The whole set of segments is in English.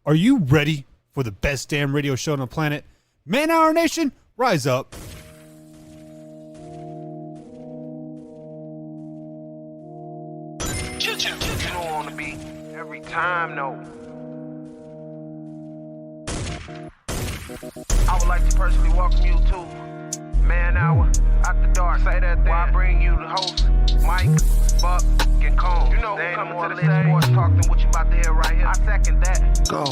Are you ready for the best damn radio show on the planet? Man Hour Nation, rise up. You don't want to be every time, no. I would like to personally welcome you to Man Hour After Dark. Say that thing. Why I bring you the host, Mike, Buck, and Cone. You know who's coming to the stage. Sports talk than what you about to hear right here. I second that. Go.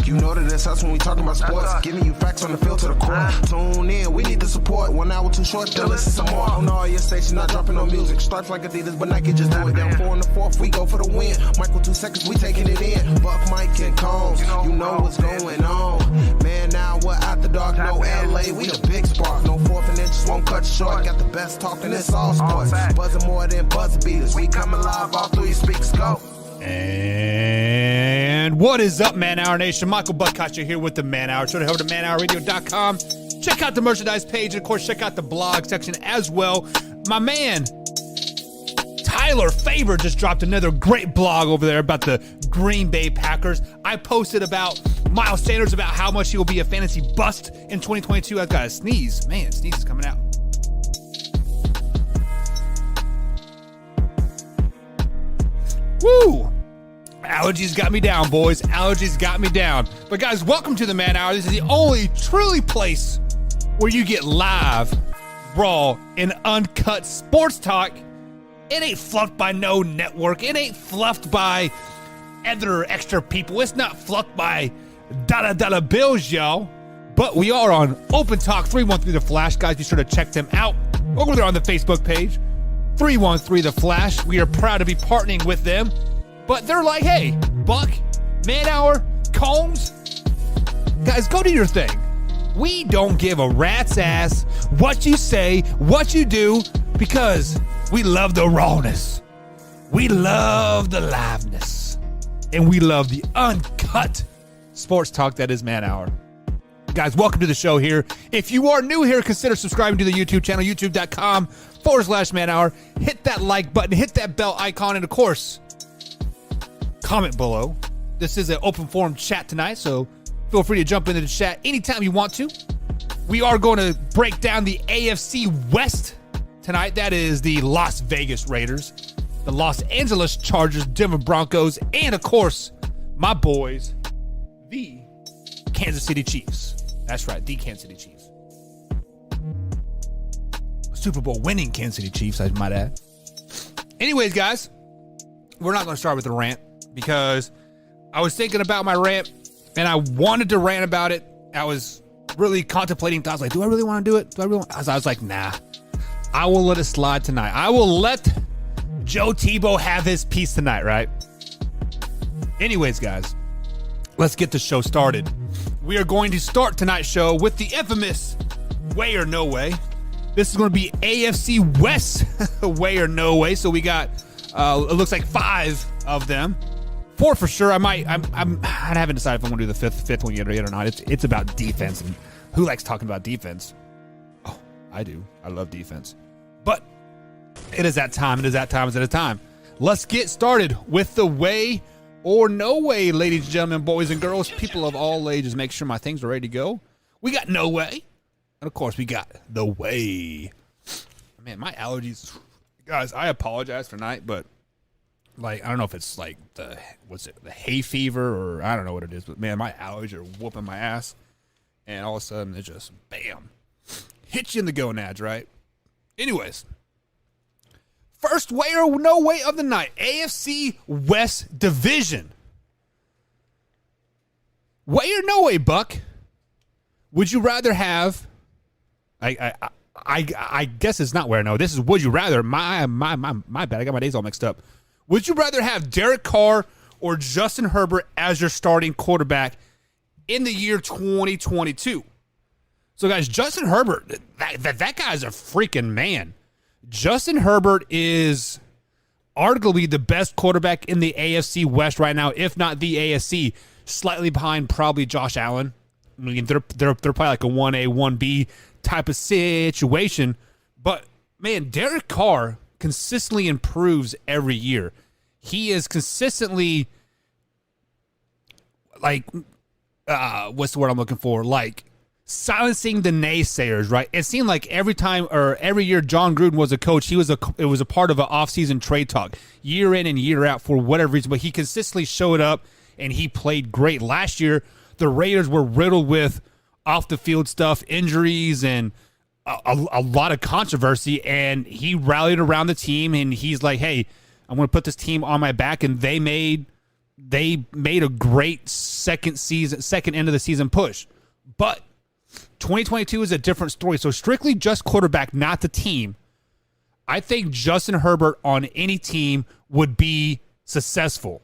You know that it's us when we talking about sports. Giving you facts on the field to the core. Tune in, we need the support. 1 hour too short, then listen some more. On all your stations, not dropping no music. Stripes like Adidas, but Nike just do it. Down 4 in the 4th, we go for the win. Michael 2 seconds, we taking it in. Buck, Mike, and Combs. You know what's going on. Man, now we're After Dark, no LA. We the big spark. No 4th and inches, won't cut you short. Got the best talking, it's all sports. Buzzing more than buzzer beaters. We coming live all through your speakers. Go. And what is up, Man Hour Nation? Michael Buckcotcher here with the Man Hour. So head over to manhourradio.com. Check out the merchandise page. And, of course, check out the blog section as well. My man, Tyler Faber, just dropped another great blog over there about the Green Bay Packers. I posted about Miles Sanders, about how much he will be a fantasy bust in 2022. I've got a sneeze. Man, sneeze is coming out. Woo! Allergies got me down, boys. Allergies got me down. But guys, welcome to the Man Hour. This is the only truly place where you get live, raw, and uncut sports talk. It ain't fluffed by no network. It ain't fluffed by other extra people. It's not fluffed by dollar bills, y'all. But we are on Open Talk 313 The Flash. Guys, be sure to check them out over there on the Facebook page. 313 The Flash. We are proud to be partnering with them. But they're like, hey, Buck, Man Hour, Combs, guys, go do your thing. We don't give a rat's ass what you say, what you do, because we love the rawness. We love the liveness. And we love the uncut sports talk that is Man Hour. Guys, welcome to the show here. If you are new here, consider subscribing to the YouTube channel, youtube.com/Man Hour. Hit that like button, hit that bell icon, and of course, comment below. This is an open forum chat tonight, so feel free to jump into the chat anytime you want to. We are going to break down the AFC West tonight. That is the Las Vegas Raiders, the Los Angeles Chargers, Denver Broncos, and of course, my boys, the Kansas City Chiefs. That's right, the Kansas City Chiefs. Super Bowl winning Kansas City Chiefs, I might add. Anyways, guys, we're not going to start with a rant, because I was thinking about my rant and I wanted to rant about it. I was really contemplating. I was like, do I really want to do it? I was like, nah, I will let it slide tonight. I will let Joe Tebow have his piece tonight, right? Anyways, guys, let's get the show started. We are going to start tonight's show with the infamous Way or No Way. This is going to be AFC West Way or No Way. So we got, it looks like 5 of them. 4 for sure. I haven't decided if I'm going to do the fifth one yet or not. It's about defense, and who likes talking about defense? Oh, I do. I love defense. But it is that time. It is that time. It's that time. Let's get started with the Way or No Way, ladies and gentlemen, boys and girls, people of all ages. Make sure my things are ready to go. We got No Way, and of course we got the Way. Man, my allergies, guys. I apologize for tonight, but like, I don't know if it's like the hay fever, or I don't know what it is, but man, my allergies are whooping my ass. And all of a sudden it just, bam, hits you in the gonads, right? Anyways, first Way or No Way of the night, AFC West Division. Way or no way, Buck? Would you rather have, I guess it's not Way or No. This is would you rather. My bad. I got my days all mixed up. Would you rather have Derek Carr or Justin Herbert as your starting quarterback in the year 2022? So, guys, Justin Herbert, that guy's a freaking man. Justin Herbert is arguably the best quarterback in the AFC West right now, if not the AFC, slightly behind probably Josh Allen. I mean, they're probably like a 1A, 1B type of situation. But, man, Derek Carr consistently improves every year. He is consistently, what's the word I'm looking for? Like silencing the naysayers, right? It seemed like every time or every year John Gruden was a coach, it was a part of an offseason trade talk, year in and year out for whatever reason. But he consistently showed up and he played great. Last year, the Raiders were riddled with off the field stuff, injuries, and a lot of controversy. And he rallied around the team, and he's like, "Hey, I'm going to put this team on my back." And they made a great second end of the season push. But 2022 is a different story. So strictly just quarterback, not the team. I think Justin Herbert on any team would be successful.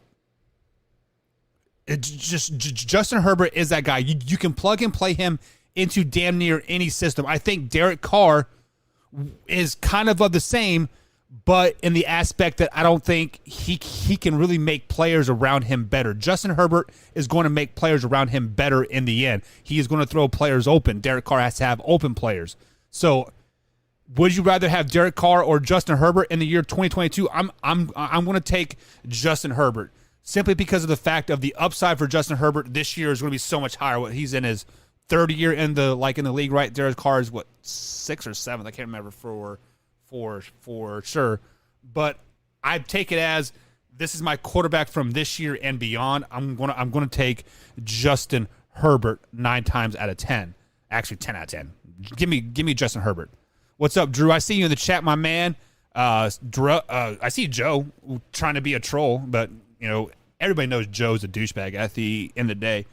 Justin Herbert is that guy. You can plug and play him into damn near any system. I think Derek Carr is kind of the same, but in the aspect that I don't think he can really make players around him better. Justin Herbert is going to make players around him better in the end. He is going to throw players open. Derek Carr has to have open players. So would you rather have Derek Carr or Justin Herbert in the year 2022? I'm going to take Justin Herbert simply because of the fact of the upside for Justin Herbert this year is going to be so much higher. He's in his third year in the league, right? Derek Carr is 6th or 7th. I can't remember for sure, but I take it as this is my quarterback from this year and beyond. I'm gonna take Justin Herbert 9 times out of 10. Actually, 10 out of 10. Give me Justin Herbert. What's up, Drew? I see you in the chat, my man. Drew, I see Joe trying to be a troll, but everybody knows Joe's a douchebag at the end of the day.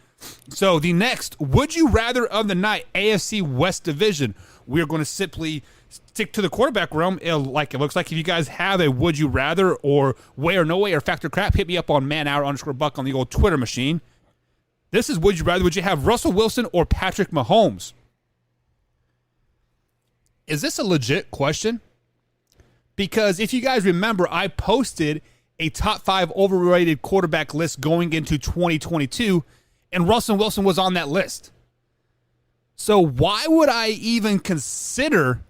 So the next would you rather of the night, AFC West Division. We're going to simply stick to the quarterback realm. It looks like if you guys have a would you rather or way or no way or factor crap, hit me up on manhour_buck on the old Twitter machine. This is would you rather. Would you have Russell Wilson or Patrick Mahomes? Is this a legit question? Because if you guys remember, I posted a top 5 overrated quarterback list going into 2022, and Russell Wilson was on that list. So why would I even consider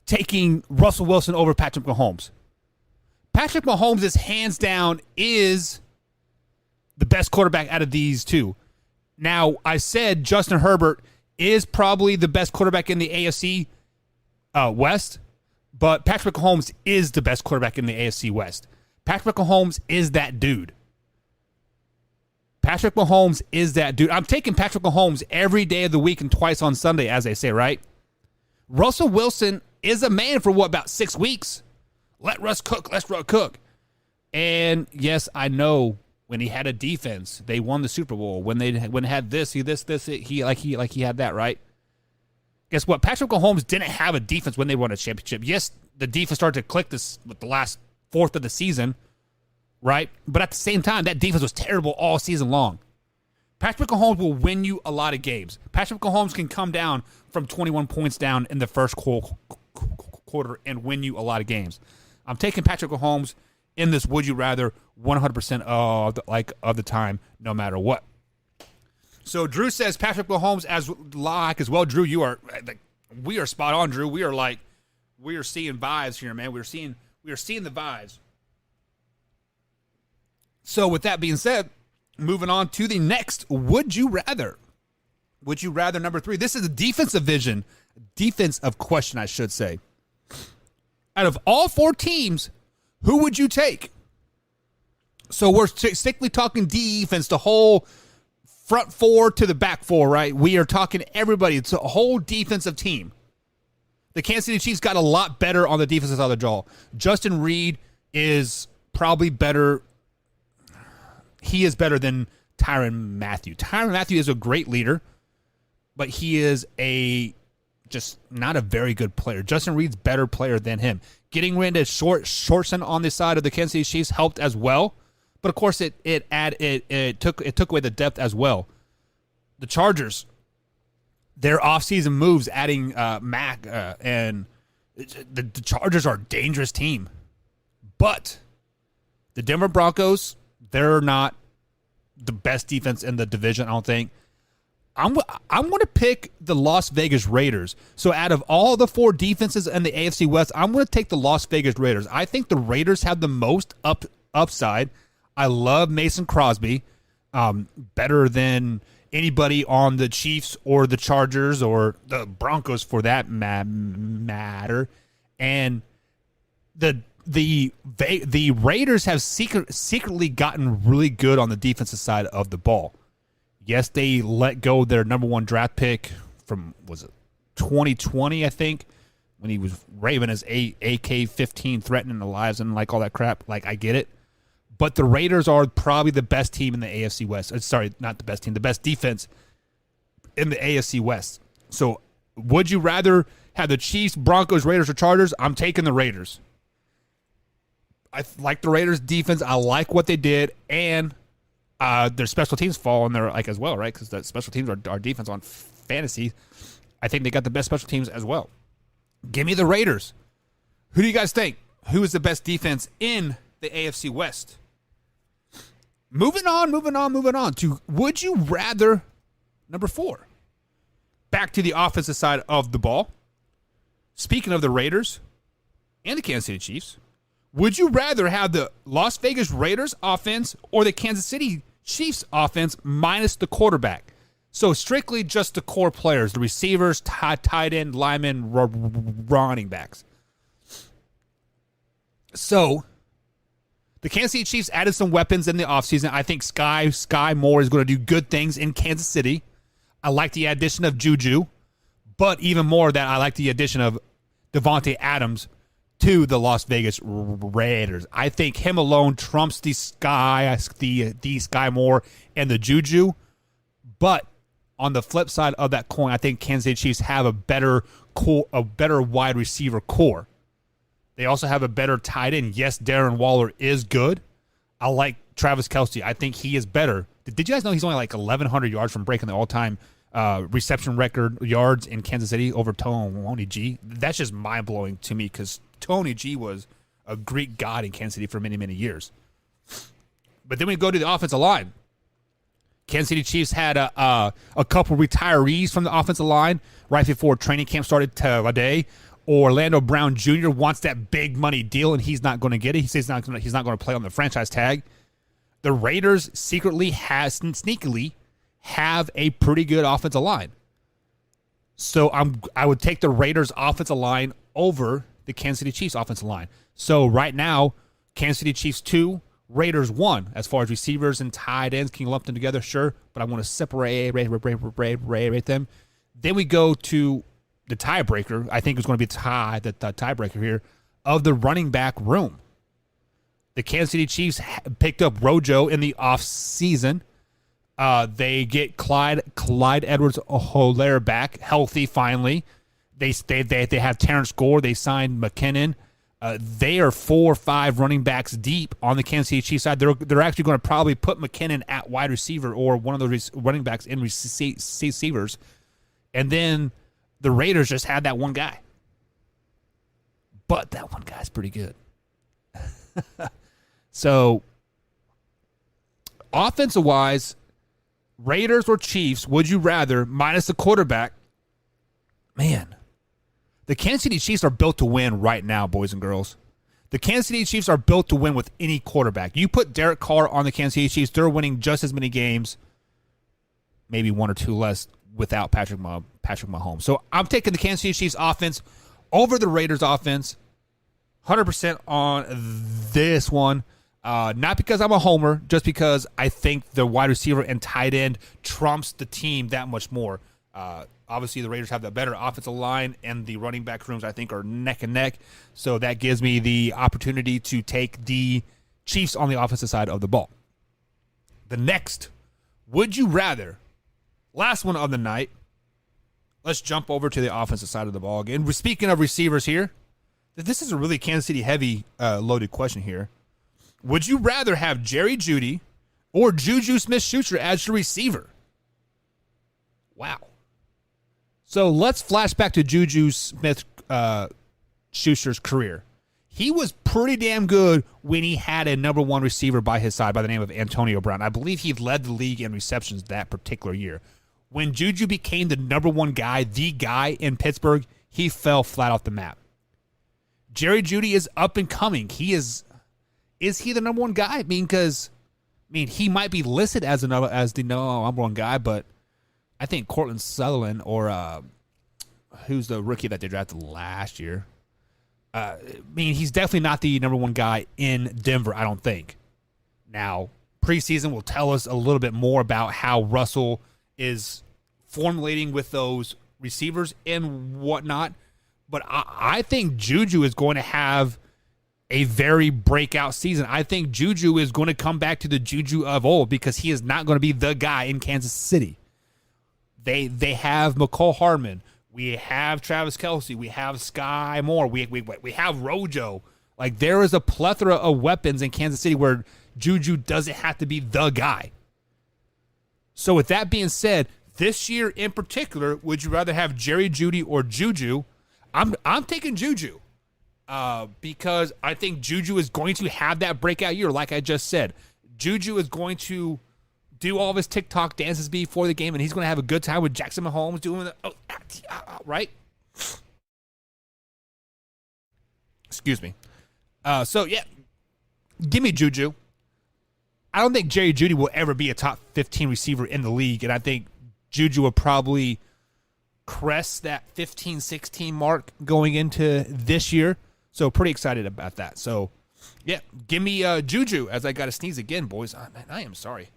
taking Russell Wilson over Patrick Mahomes? Patrick Mahomes is hands down is the best quarterback out of these two. Now, I said Justin Herbert is probably the best quarterback in the AFC West, but Patrick Mahomes is the best quarterback in the AFC West. Patrick Mahomes is that dude. Patrick Mahomes is that dude. I'm taking Patrick Mahomes every day of the week and twice on Sunday, as they say, right? Russell Wilson is a man for about 6 weeks. Let Russ cook. Let's Russ cook. And yes, I know when he had a defense, they won the Super Bowl. When it had he had that, right? Guess what? Patrick Mahomes didn't have a defense when they won a championship. Yes, the defense started to click this with the last fourth of the season, right? But at the same time, that defense was terrible all season long. Patrick Mahomes will win you a lot of games. Patrick Mahomes can come down from 21 points down in the first quarter and win you a lot of games. I'm taking Patrick Mahomes in this would you rather 100% of the time, no matter what. So Drew says Patrick Mahomes as well. Drew, we are spot on, Drew. We are seeing vibes here, man. We are seeing the vibes. So with that being said, moving on to the next would you rather. Would you rather number 3. This is a defensive question, I should say. Out of all 4 teams, who would you take? So we're strictly talking defense, the whole front 4 to the back 4, right? We are talking everybody. It's a whole defensive team. The Kansas City Chiefs got a lot better on the defensive side of the ball. Justin Reed is probably better. He is better than Tyrann Mathieu. Tyrann Mathieu is a great leader, but he is just not a very good player. Justin Reed's better player than him. Getting rid of Shortson on the side of the Kansas City Chiefs helped as well. But of course, it took away the depth as well. The Chargers, their offseason moves, adding Mack, and the Chargers are a dangerous team. But the Denver Broncos, they're not the best defense in the division, I don't think. I'm going to pick the Las Vegas Raiders. So out of all the 4 defenses in the AFC West, I'm going to take the Las Vegas Raiders. I think the Raiders have the most upside. I love Mason Crosby. better than anybody on the Chiefs or the Chargers or the Broncos for that matter. And the Raiders have secretly gotten really good on the defensive side of the ball. Yes, they let go their number one draft pick from, was it 2020, I think, when he was raving his AK-15 threatening the lives and like all that crap. Like, I get it. But the Raiders are probably the best team in the AFC West. Sorry, not the best team, the best defense in the AFC West. So would you rather have the Chiefs, Broncos, Raiders, or Chargers? I'm taking the Raiders. I like the Raiders' defense. I like what they did. And their special teams fall in there like as well, right? Because the special teams are defense on fantasy. I think they got the best special teams as well. Give me the Raiders. Who do you guys think? Who is the best defense in the AFC West? Moving on to would you rather number 4. Back to the offensive side of the ball. Speaking of the Raiders and the Kansas City Chiefs, would you rather have the Las Vegas Raiders offense or the Kansas City Chiefs offense minus the quarterback? So strictly just the core players, the receivers, tight end, linemen, running backs. So the Kansas City Chiefs added some weapons in the offseason. I think Sky Moore is going to do good things in Kansas City. I like the addition of Juju, but even more that I like the addition of Devontae Adams to the Las Vegas Raiders. I think him alone trumps the Sky Moore and the Juju. But on the flip side of that coin, I think Kansas City Chiefs have a better wide receiver core. They also have a better tight end. Yes, Darren Waller is good. I like Travis Kelce. I think he is better. Did you guys know he's only like 1,100 yards from breaking the all-time reception record yards in Kansas City over Tony G? That's just mind-blowing to me because Tony G was a Greek god in Kansas City for many, many years. But then we go to the offensive line. Kansas City Chiefs had a couple retirees from the offensive line right before training camp started today. Orlando Brown Jr. wants that big money deal, and he's not going to get it. He says he's not going to play on the franchise tag. The Raiders sneakily have a pretty good offensive line. So I would take the Raiders offensive line over the Kansas City Chiefs offensive line. So right now, Kansas City Chiefs 2, Raiders 1. As far as receivers and tight ends, can you lump them together? Sure, but I want to separate them. Then we go to the tiebreaker. I think it's going to be the tiebreaker here of the running back room. The Kansas City Chiefs picked up Rojo in the offseason. They get Clyde Edwards-Helaire back, healthy finally. They have Terrence Gore. They signed McKinnon. They are 4 or 5 running backs deep on the Kansas City Chiefs side. They're actually going to probably put McKinnon at wide receiver or one of those running backs in receivers. And then the Raiders just had that one guy. But that one guy's pretty good. So, offensive-wise, Raiders or Chiefs, would you rather, minus the quarterback? Man, the Kansas City Chiefs are built to win right now, boys and girls. The Kansas City Chiefs are built to win with any quarterback. You put Derek Carr on the Kansas City Chiefs, they're winning just as many games, maybe 1 or 2 less, without Patrick Mahomes. So I'm taking the Kansas City Chiefs offense over the Raiders offense, 100% on this one. Not because I'm a homer, just because I think the wide receiver and tight end trumps the team that much more. Obviously, the Raiders have the better offensive line, and the running back rooms, I think, are neck and neck. So that gives me the opportunity to take the Chiefs on the offensive side of the ball. The next, would you rather? Last one of the night. Let's jump over to the offensive side of the ball again. We're speaking of receivers here. This is a really Kansas City heavy loaded question here. Would you rather have Jerry Jeudy or Juju Smith-Schuster as your receiver? Wow. So let's flash back to Juju Smith-Schuster's career. He was pretty damn good when he had a number 1 receiver by his side by the name of Antonio Brown. I believe he led the league in receptions that particular year. When Juju became the number 1 guy, the guy in Pittsburgh, he fell flat off the map. Jerry Jeudy is up and coming. Is he the number 1 guy? I mean, because mean, he might be listed as the number one guy, but I think Cortland Sutherland or who's the rookie that they drafted last year. I mean, he's definitely not the number one guy in Denver, I don't think. Now, preseason will tell us a little bit more about how Russell is formulating with those receivers and whatnot. But I think Juju is going to have a very breakout season. I think Juju is going to come back to the Juju of old because he is not going to be the guy in Kansas City. They have McCole Hardman. We have Travis Kelce. We have Sky Moore. We have Rojo. Like, there is a plethora of weapons in Kansas City where Juju doesn't have to be the guy. So with that being said, this year in particular, would you rather have Jerry Jeudy or Juju? I'm taking Juju because I think Juju is going to have that breakout year, like I just said. Juju is going to do all of his TikTok dances before the game, and he's going to have a good time with Jackson Mahomes doing the right. Excuse me. So yeah, give me Juju. I don't think Jerry Jeudy will ever be a top 15 receiver in the league, and I think Juju will probably crest that 15-16 mark going into this year. So pretty excited about that. So yeah, give me Juju as I got to sneeze again, boys. I am sorry.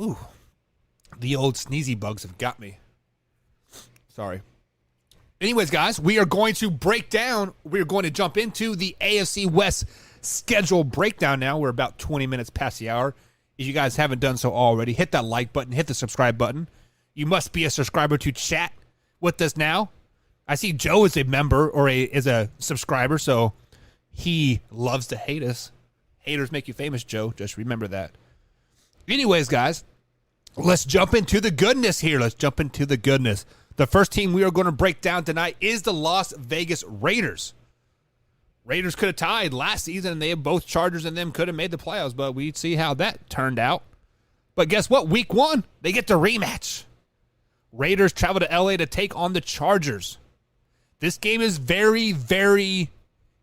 Ooh, the old sneezy bugs have got me. Sorry. Anyways, guys, we are going to jump into the AFC West schedule breakdown now. We're about 20 minutes past the hour. If you guys haven't done so already, hit that like button, hit the subscribe button. You must be a subscriber to chat with us now. I see Joe is a member or is a subscriber, so he loves to hate us. Haters make you famous, Joe. Just remember that. Anyways, guys, let's jump into the goodness here. The first team we are going to break down tonight is the Las Vegas Raiders. Raiders could have tied last season, and they have both Chargers and them could have made the playoffs, but we'd see how that turned out. But guess what? Week 1, they get the rematch. Raiders travel to LA to take on the Chargers. This game is very, very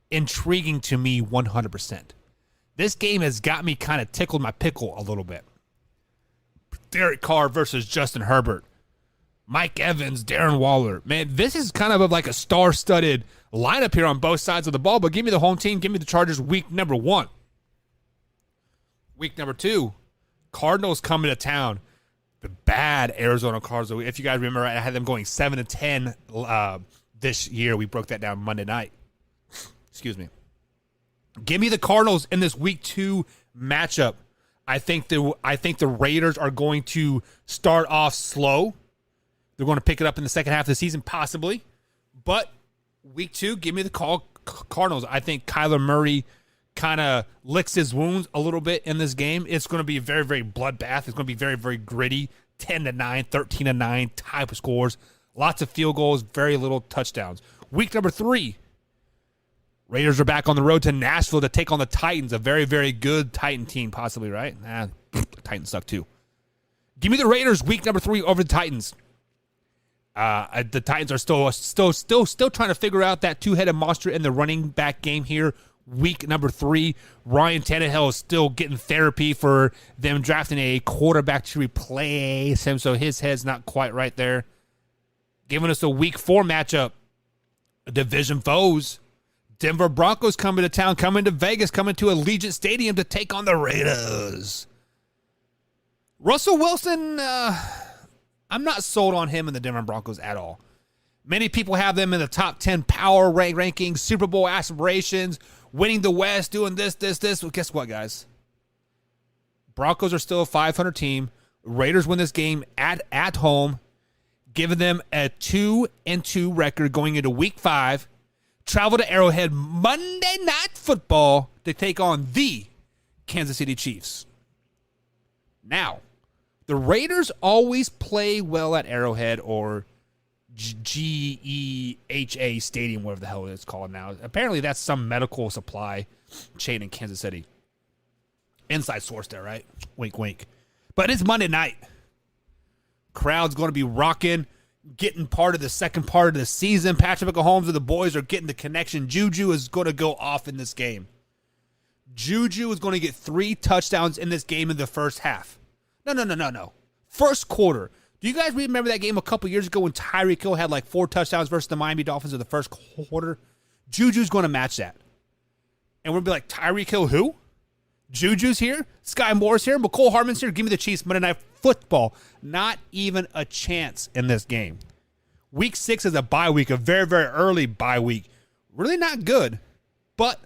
intriguing to me 100%. This game has got me kind of tickled my pickle a little bit. Derek Carr versus Justin Herbert. Mike Evans, Darren Waller. Man, this is kind of like a star-studded lineup here on both sides of the ball, but give me the home team. Give me the Chargers week number 1. Week number 2, Cardinals coming to town. The bad Arizona Cardinals. If you guys remember, I had them going 7-10 this year. We broke that down Monday night. Excuse me. Give me the Cardinals in this week 2 matchup. I think the Raiders are going to start off slow. They're going to pick it up in the second half of the season, possibly. But week 2, give me the Cardinals. I think Kyler Murray kind of licks his wounds a little bit in this game. It's going to be very, very bloodbath. It's going to be very, very gritty. 10-9, 13-9 type of scores. Lots of field goals, very little touchdowns. Week number 3, Raiders are back on the road to Nashville to take on the Titans, a very, very good Titan team, possibly, right? The Titans suck too. Give me the Raiders week number 3 over the Titans. The Titans are still trying to figure out that two-headed monster in the running back game here. Week number 3, Ryan Tannehill is still getting therapy for them drafting a quarterback to replace him, so his head's not quite right there. Giving us a week 4 matchup. Division foes. Denver Broncos coming to town, coming to Vegas, coming to Allegiant Stadium to take on the Raiders. Russell Wilson, I'm not sold on him in the Denver Broncos at all. Many people have them in the top 10 power rankings, Super Bowl aspirations, winning the West, doing this. Well, guess what, guys? Broncos are still a 500 team. Raiders win this game at home, giving them a 2-2 record going into week 5. Travel to Arrowhead Monday Night Football to take on the Kansas City Chiefs. Now, the Raiders always play well at Arrowhead or GEHA Stadium, whatever the hell it's called now. Apparently, that's some medical supply chain in Kansas City. Inside source there, right? Wink, wink. But it's Monday night. Crowd's going to be rocking, getting part of the second part of the season. Patrick Mahomes and the boys are getting the connection. Juju is going to go off in this game. Juju is going to get 3 touchdowns in this game in the first half. No. First quarter. Do you guys remember that game a couple years ago when Tyreek Hill had like 4 touchdowns versus the Miami Dolphins in the first quarter? Juju's going to match that. And we'll be like, Tyreek Hill who? Juju's here. Sky Moore's here. McCole Hardman's here. Give me the Chiefs Monday Night Football. Not even a chance in this game. Week 6 is a bye week, a very, very early bye week. Really not good. But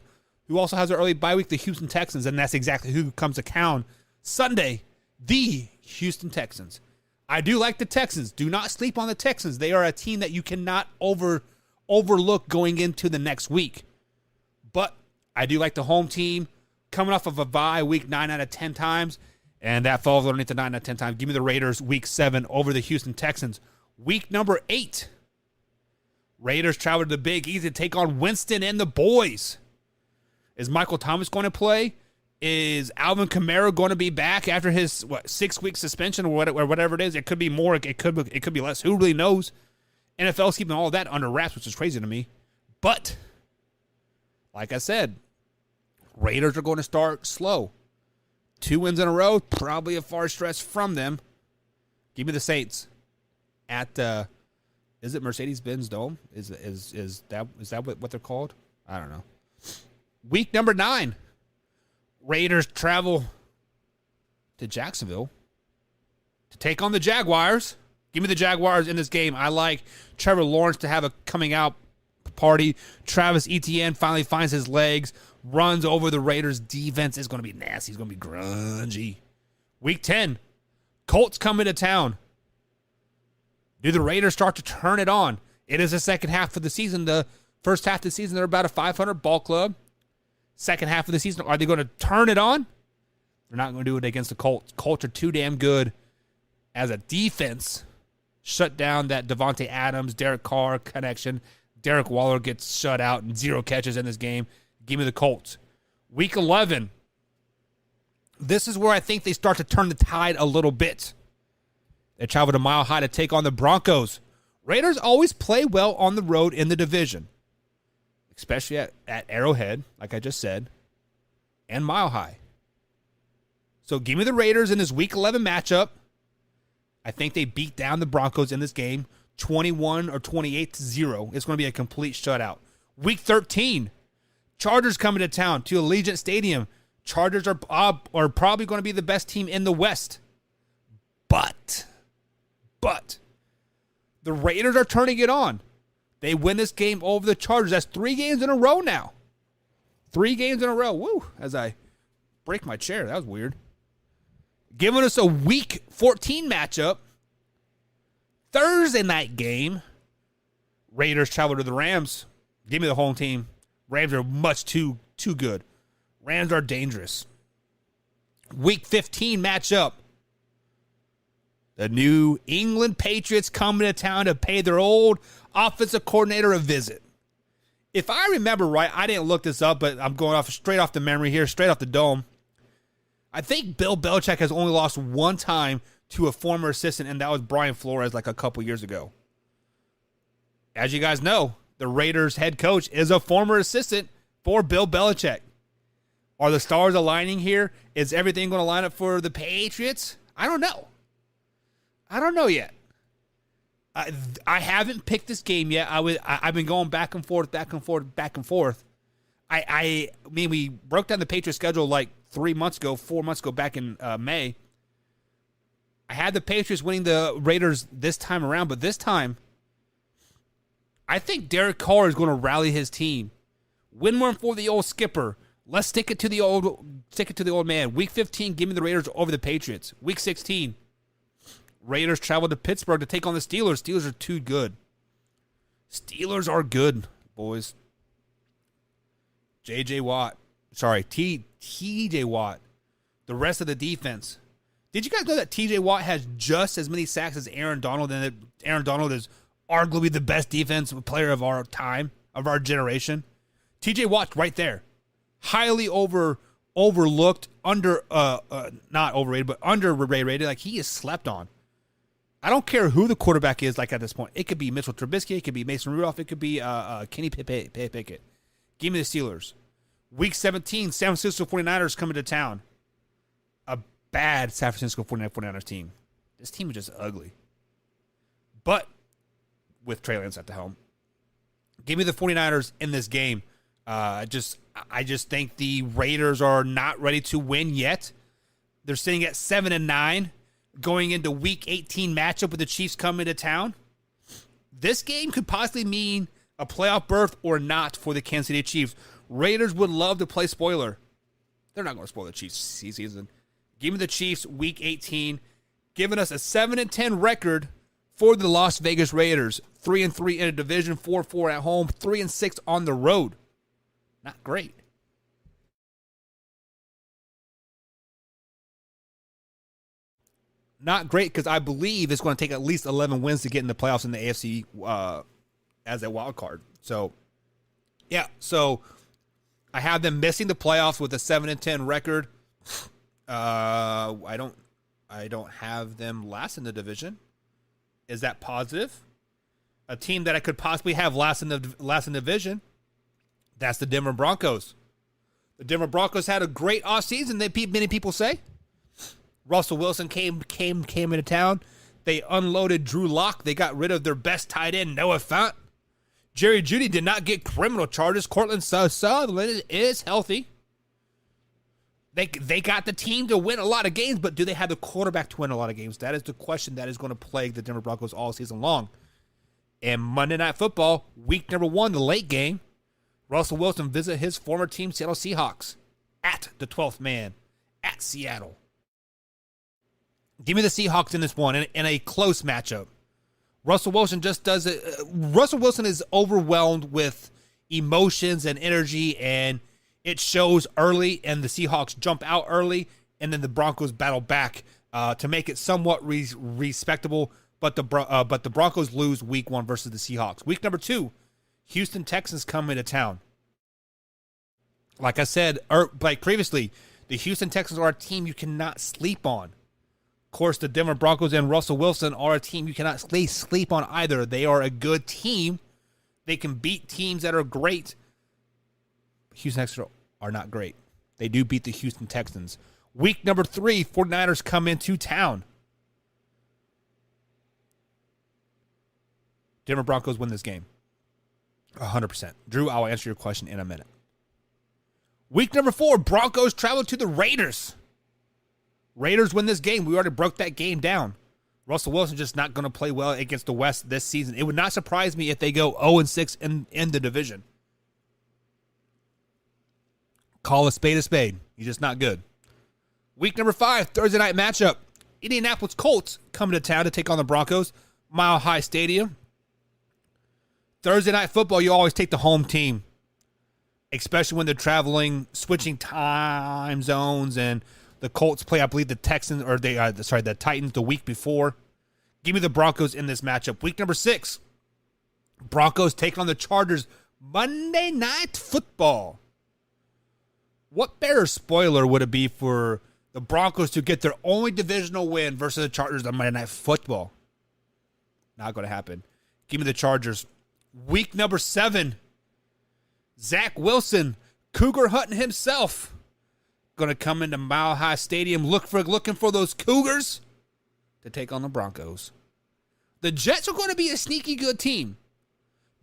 who also has an early bye week? The Houston Texans. And that's exactly who comes to town Sunday. The Houston Texans. I do like the Texans. Do not sleep on the Texans. They are a team that you cannot overlook going into the next week. But I do like the home team coming off of a bye week 9 out of 10 times. And that falls underneath the 9 out of 10 times. Give me the Raiders week 7 over the Houston Texans. Week number 8. Raiders travel to the Big Easy to take on Winston and the boys. Is Michael Thomas going to play? Is Alvin Kamara going to be back after his 6-week suspension or whatever it is? It could be more. It could be less. Who really knows? NFL's keeping all of that under wraps, which is crazy to me. But like I said, Raiders are going to start slow. 2 wins in a row, probably a far stretch from them. Give me the Saints at is it Mercedes-Benz Dome? Is that what they're called? I don't know. Week number 9. Raiders travel to Jacksonville to take on the Jaguars. Give me the Jaguars in this game. I like Trevor Lawrence to have a coming out party. Travis Etienne finally finds his legs, runs over the Raiders. Defense is going to be nasty. It's going to be grungy. Week 10, Colts come into town. Do the Raiders start to turn it on? It is the second half of the season. The first half of the season, they're about a 500 ball club. Second half of the season, are they going to turn it on? They're not going to do it against the Colts. Colts are too damn good as a defense. Shut down that Devontae Adams, Derek Carr connection. Derek Waller gets shut out and 0 catches in this game. Give me the Colts. Week 11. This is where I think they start to turn the tide a little bit. They travel to Mile High to take on the Broncos. Raiders always play well on the road in the division, especially at Arrowhead, like I just said, and Mile High. So give me the Raiders in this Week 11 matchup. I think they beat down the Broncos in this game, 21 or 28-0. It's going to be a complete shutout. Week 13, Chargers coming to town to Allegiant Stadium. Chargers are probably going to be the best team in the West. But the Raiders are turning it on. They win this game over the Chargers. That's 3 games in a row now. 3 games in a row. Woo, as I break my chair. That was weird. Giving us a Week 14 matchup. Thursday night game. Raiders travel to the Rams. Give me the home team. Rams are much too good. Rams are dangerous. Week 15 matchup. The New England Patriots coming to town to pay their old offensive coordinator a visit. If I remember right, I didn't look this up, but I'm going straight off the memory here, straight off the dome. I think Bill Belichick has only lost 1 time to a former assistant, and that was Brian Flores like a couple years ago. As you guys know, the Raiders head coach is a former assistant for Bill Belichick. Are the stars aligning here? Is everything going to line up for the Patriots? I don't know. I don't know yet. I haven't picked this game yet. I've been going back and forth. I mean, we broke down the Patriots schedule like 4 months ago, back in May. I had the Patriots winning the Raiders this time around, but this time, I think Derek Carr is going to rally his team. Win one for the old skipper. Let's stick it to the old man. Week 15, give me the Raiders over the Patriots. Week 16. Raiders travel to Pittsburgh to take on the Steelers. Steelers are too good. Steelers are good, boys. TJ Watt. The rest of the defense. Did you guys know that TJ Watt has just as many sacks as Aaron Donald, and that Aaron Donald is arguably the best defensive player of our time, of our generation? TJ Watt's right there. Highly overlooked, not overrated, but underrated. Like, he is slept on. I don't care who the quarterback is like at this point. It could be Mitchell Trubisky. It could be Mason Rudolph. It could be Kenny Pickett. Give me the Steelers. Week 17, San Francisco 49ers coming to town. A bad San Francisco 49ers team. This team is just ugly. But with Trey Lance at the helm, give me the 49ers in this game. I just think the Raiders are not ready to win yet. They're sitting at 7-9 going into Week 18 matchup with the Chiefs coming to town. This game could possibly mean a playoff berth or not for the Kansas City Chiefs. Raiders would love to play spoiler. They're not going to spoil the Chiefs season. Give me the Chiefs Week 18, giving us a 7-10 record for the Las Vegas Raiders. 3-3 in a division, 4-4 at home, 3-6 on the road. Not great. Not great because I believe it's going to take at least 11 wins to get in the playoffs in the AFC as a wild card. So, yeah. So, I have them missing the playoffs with a 7-10 record. I don't have them last in the division. Is that positive? A team that I could possibly have last in the division. That's the Denver Broncos. The Denver Broncos had a great offseason, many people say. Russell Wilson came into town. They unloaded Drew Lock. They got rid of their best tight end, Noah Fant. Jerry Jeudy did not get criminal charges. Cortland Sutherland is healthy. They got the team to win a lot of games, but do they have the quarterback to win a lot of games? That is the question that is going to plague the Denver Broncos all season long. And Monday Night Football, week number 1, the late game, Russell Wilson visit his former team, Seattle Seahawks, at the 12th man, at Seattle. Give me the Seahawks in this one, in a close matchup. Russell Wilson just does it. Russell Wilson is overwhelmed with emotions and energy, and it shows early, and the Seahawks jump out early, and then the Broncos battle back to make it somewhat respectable, but the Broncos lose week 1 versus the Seahawks. Week number 2, Houston Texans come into town. Like I said, like previously, the Houston Texans are a team you cannot sleep on. Of course, the Denver Broncos and Russell Wilson are a team you cannot sleep on either. They are a good team. They can beat teams that are great. Houston Texans are not great. They do beat the Houston Texans. Week number 3, 49ers come into town. Denver Broncos win this game. 100%. Drew, I'll answer your question in a minute. Week number 4, Broncos travel to the Raiders. Raiders win this game. We already broke that game down. Russell Wilson just not going to play well against the West this season. It would not surprise me if they go 0-6 in the division. Call a spade a spade. He's just not good. Week number 5, Thursday night matchup. Indianapolis Colts coming to town to take on the Broncos. Mile High Stadium. Thursday night football, you always take the home team, especially when they're traveling, switching time zones, and the Colts play, I believe, the Texans or the Titans the week before. Give me the Broncos in this matchup. Week number 6, Broncos taking on the Chargers. Monday Night Football. What better spoiler would it be for the Broncos to get their only divisional win versus the Chargers on Monday Night Football? Not going to happen. Give me the Chargers. Week number 7, Zach Wilson, Cougar hunting himself, going to come into Mile High Stadium looking for those Cougars to take on the Broncos. The Jets are going to be a sneaky good team.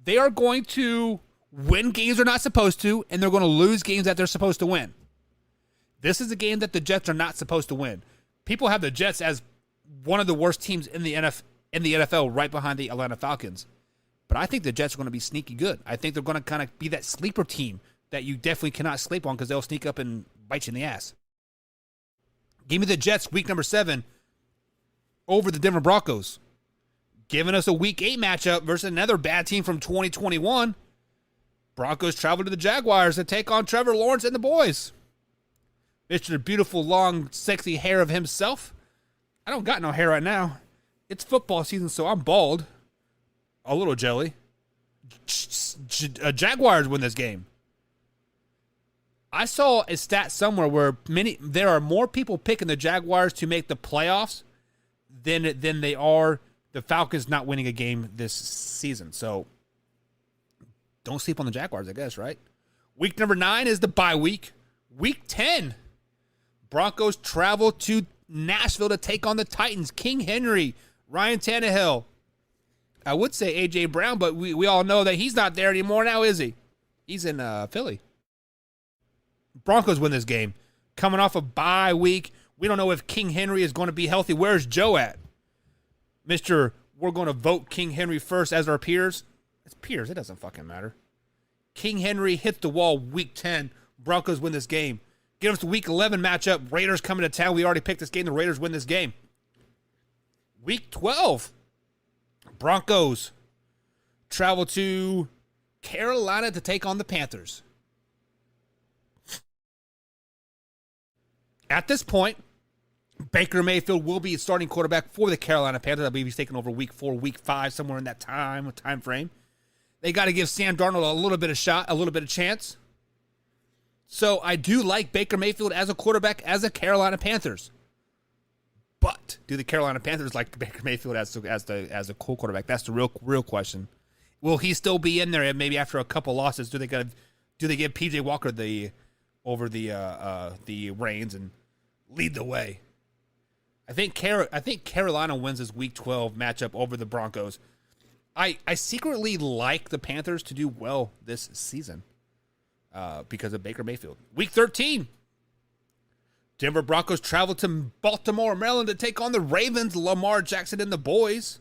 They are going to win games they're not supposed to, and they're going to lose games that they're supposed to win. This is a game that the Jets are not supposed to win. People have the Jets as one of the worst teams in the NFL, right behind the Atlanta Falcons. But I think the Jets are going to be sneaky good. I think they're going to kind of be that sleeper team that you definitely cannot sleep on because they'll sneak up and bite you in the ass. Give me the Jets, week number 7, over the Denver Broncos. Giving us a week 8 matchup versus another bad team from 2021. Broncos travel to the Jaguars to take on Trevor Lawrence and the boys. Mr. Beautiful, long, sexy hair of himself. I don't got no hair right now. It's football season, so I'm bald. A little jelly. Jaguars win this game. I saw a stat somewhere where there are more people picking the Jaguars to make the playoffs than they are the Falcons not winning a game this season. So don't sleep on the Jaguars, I guess, right? Week number 9 is the bye week. Week 10, Broncos travel to Nashville to take on the Titans. King Henry, Ryan Tannehill. I would say A.J. Brown, but we all know that he's not there anymore now, is he? He's in Philly. Broncos win this game. Coming off a bye week. We don't know if King Henry is going to be healthy. Where's Joe at? We're going to vote King Henry first as our peers. It's peers. It doesn't fucking matter. King Henry hits the wall week 10. Broncos win this game. Give us the week 11 matchup. Raiders coming to town. We already picked this game. The Raiders win this game. Week 12. Broncos travel to Carolina to take on the Panthers. At this point, Baker Mayfield will be starting quarterback for the Carolina Panthers. I believe he's taking over week 4, week 5, somewhere in that time frame. They got to give Sam Darnold a little bit of shot, a little bit of chance. So I do like Baker Mayfield as a quarterback as a Carolina Panthers. But do the Carolina Panthers like Baker Mayfield as a cool quarterback? That's the real question. Will he still be in there? And maybe after a couple losses, do they give PJ Walker the reins and lead the way? I think Carolina wins this Week 12 matchup over the Broncos. I secretly like the Panthers to do well this season because of Baker Mayfield. Week 13, Denver Broncos travel to Baltimore, Maryland to take on the Ravens, Lamar Jackson and the boys.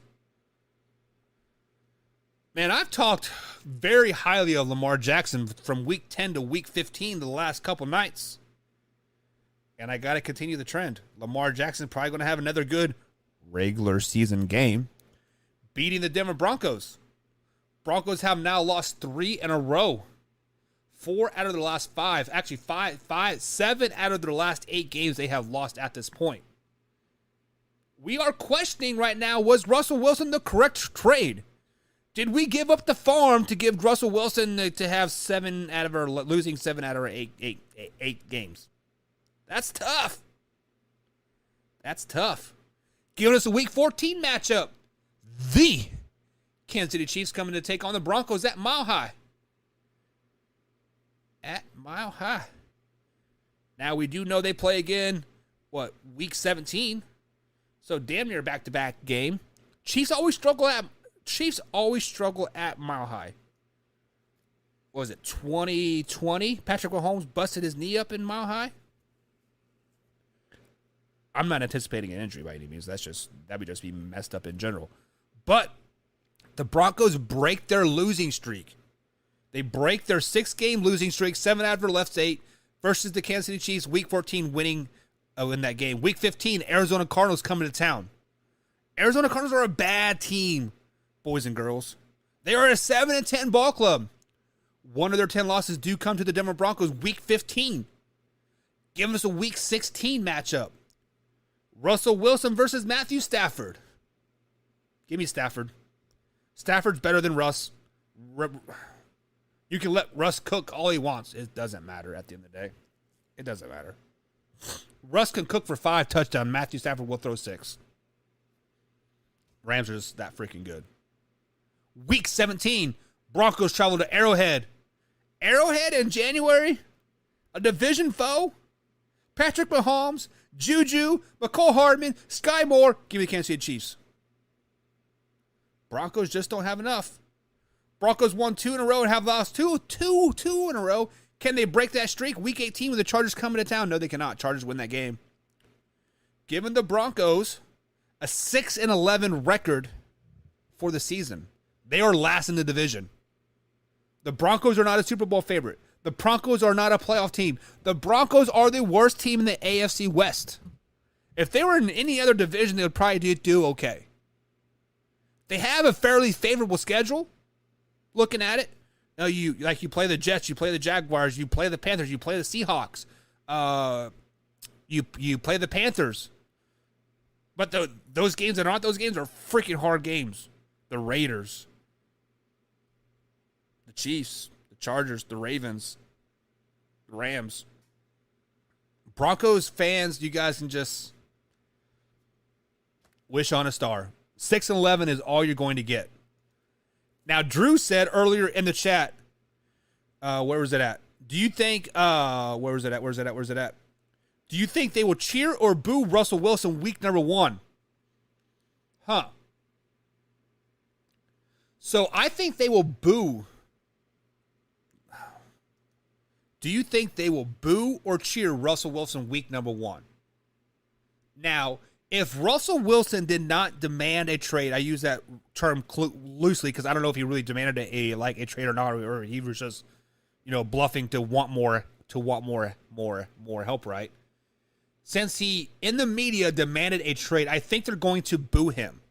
Man, I've talked very highly of Lamar Jackson from Week 10 to Week 15 the last couple nights. And I got to continue the trend. Lamar Jackson probably going to have another good regular season game beating the Denver Broncos. Broncos have now lost 3 in a row. 4 out of their last 5. Actually, 7 out of their last 8 games they have lost at this point. We are questioning right now, was Russell Wilson the correct trade? Did we give up the farm to give Russell Wilson to have losing 7 out of our 8 games? That's tough. That's tough. Giving us a Week 14 matchup. The Kansas City Chiefs coming to take on the Broncos at Mile High. At Mile High. Now, we do know they play again, Week 17. So, damn near back-to-back game. Chiefs always struggle at Mile High. What was it, 2020? Patrick Mahomes busted his knee up in Mile High. I'm not anticipating an injury by any means. That would just be messed up in general. But the Broncos break their losing streak. They break their 6-game losing streak, 7 out of their last 8, versus the Kansas City Chiefs, Week 14 winning in that game. Week 15, Arizona Cardinals coming to town. Arizona Cardinals are a bad team, boys and girls. They are a 7-10 ball club. One of their 10 losses do come to the Denver Broncos, Week 15. Give us a Week 16 matchup. Russell Wilson versus Matthew Stafford. Give me Stafford. Stafford's better than Russ. You can let Russ cook all he wants. It doesn't matter at the end of the day. It doesn't matter. Russ can cook for 5 touchdowns. Matthew Stafford will throw 6. Rams are just that freaking good. Week 17, Broncos travel to Arrowhead. Arrowhead in January? A division foe? Patrick Mahomes, Juju, McCole Hardman, Sky Moore. Give me the Kansas City Chiefs. Broncos just don't have enough. Broncos won 2 in a row and have lost two in a row. Can they break that streak? Week 18 with the Chargers coming to town? No, they cannot. Chargers win that game. Giving the Broncos a 6-11 record for the season. They are last in the division. The Broncos are not a Super Bowl favorite. The Broncos are not a playoff team. The Broncos are the worst team in the AFC West. If they were in any other division, they would probably do okay. They have a fairly favorable schedule. Looking at it, you play the Jets, you play the Jaguars, you play the Panthers, you play the Seahawks, you play the Panthers. But those games that aren't those games are freaking hard games. The Raiders, the Chiefs, the Chargers, the Ravens, the Rams. Broncos fans, you guys can just wish on a star. 6-11 is all you're going to get. Now, Drew said earlier in the chat, where was it at? Do you think, where's it at? Do you think they will cheer or boo Russell Wilson week number 1? Huh. So I think they will boo. Do you think they will boo or cheer Russell Wilson week number 1? Now, if Russell Wilson did not demand a trade, I use that term loosely because I don't know if he really demanded a trade or not, or he was just, bluffing to want more help, right? Since he in the media demanded a trade, I think they're going to boo him.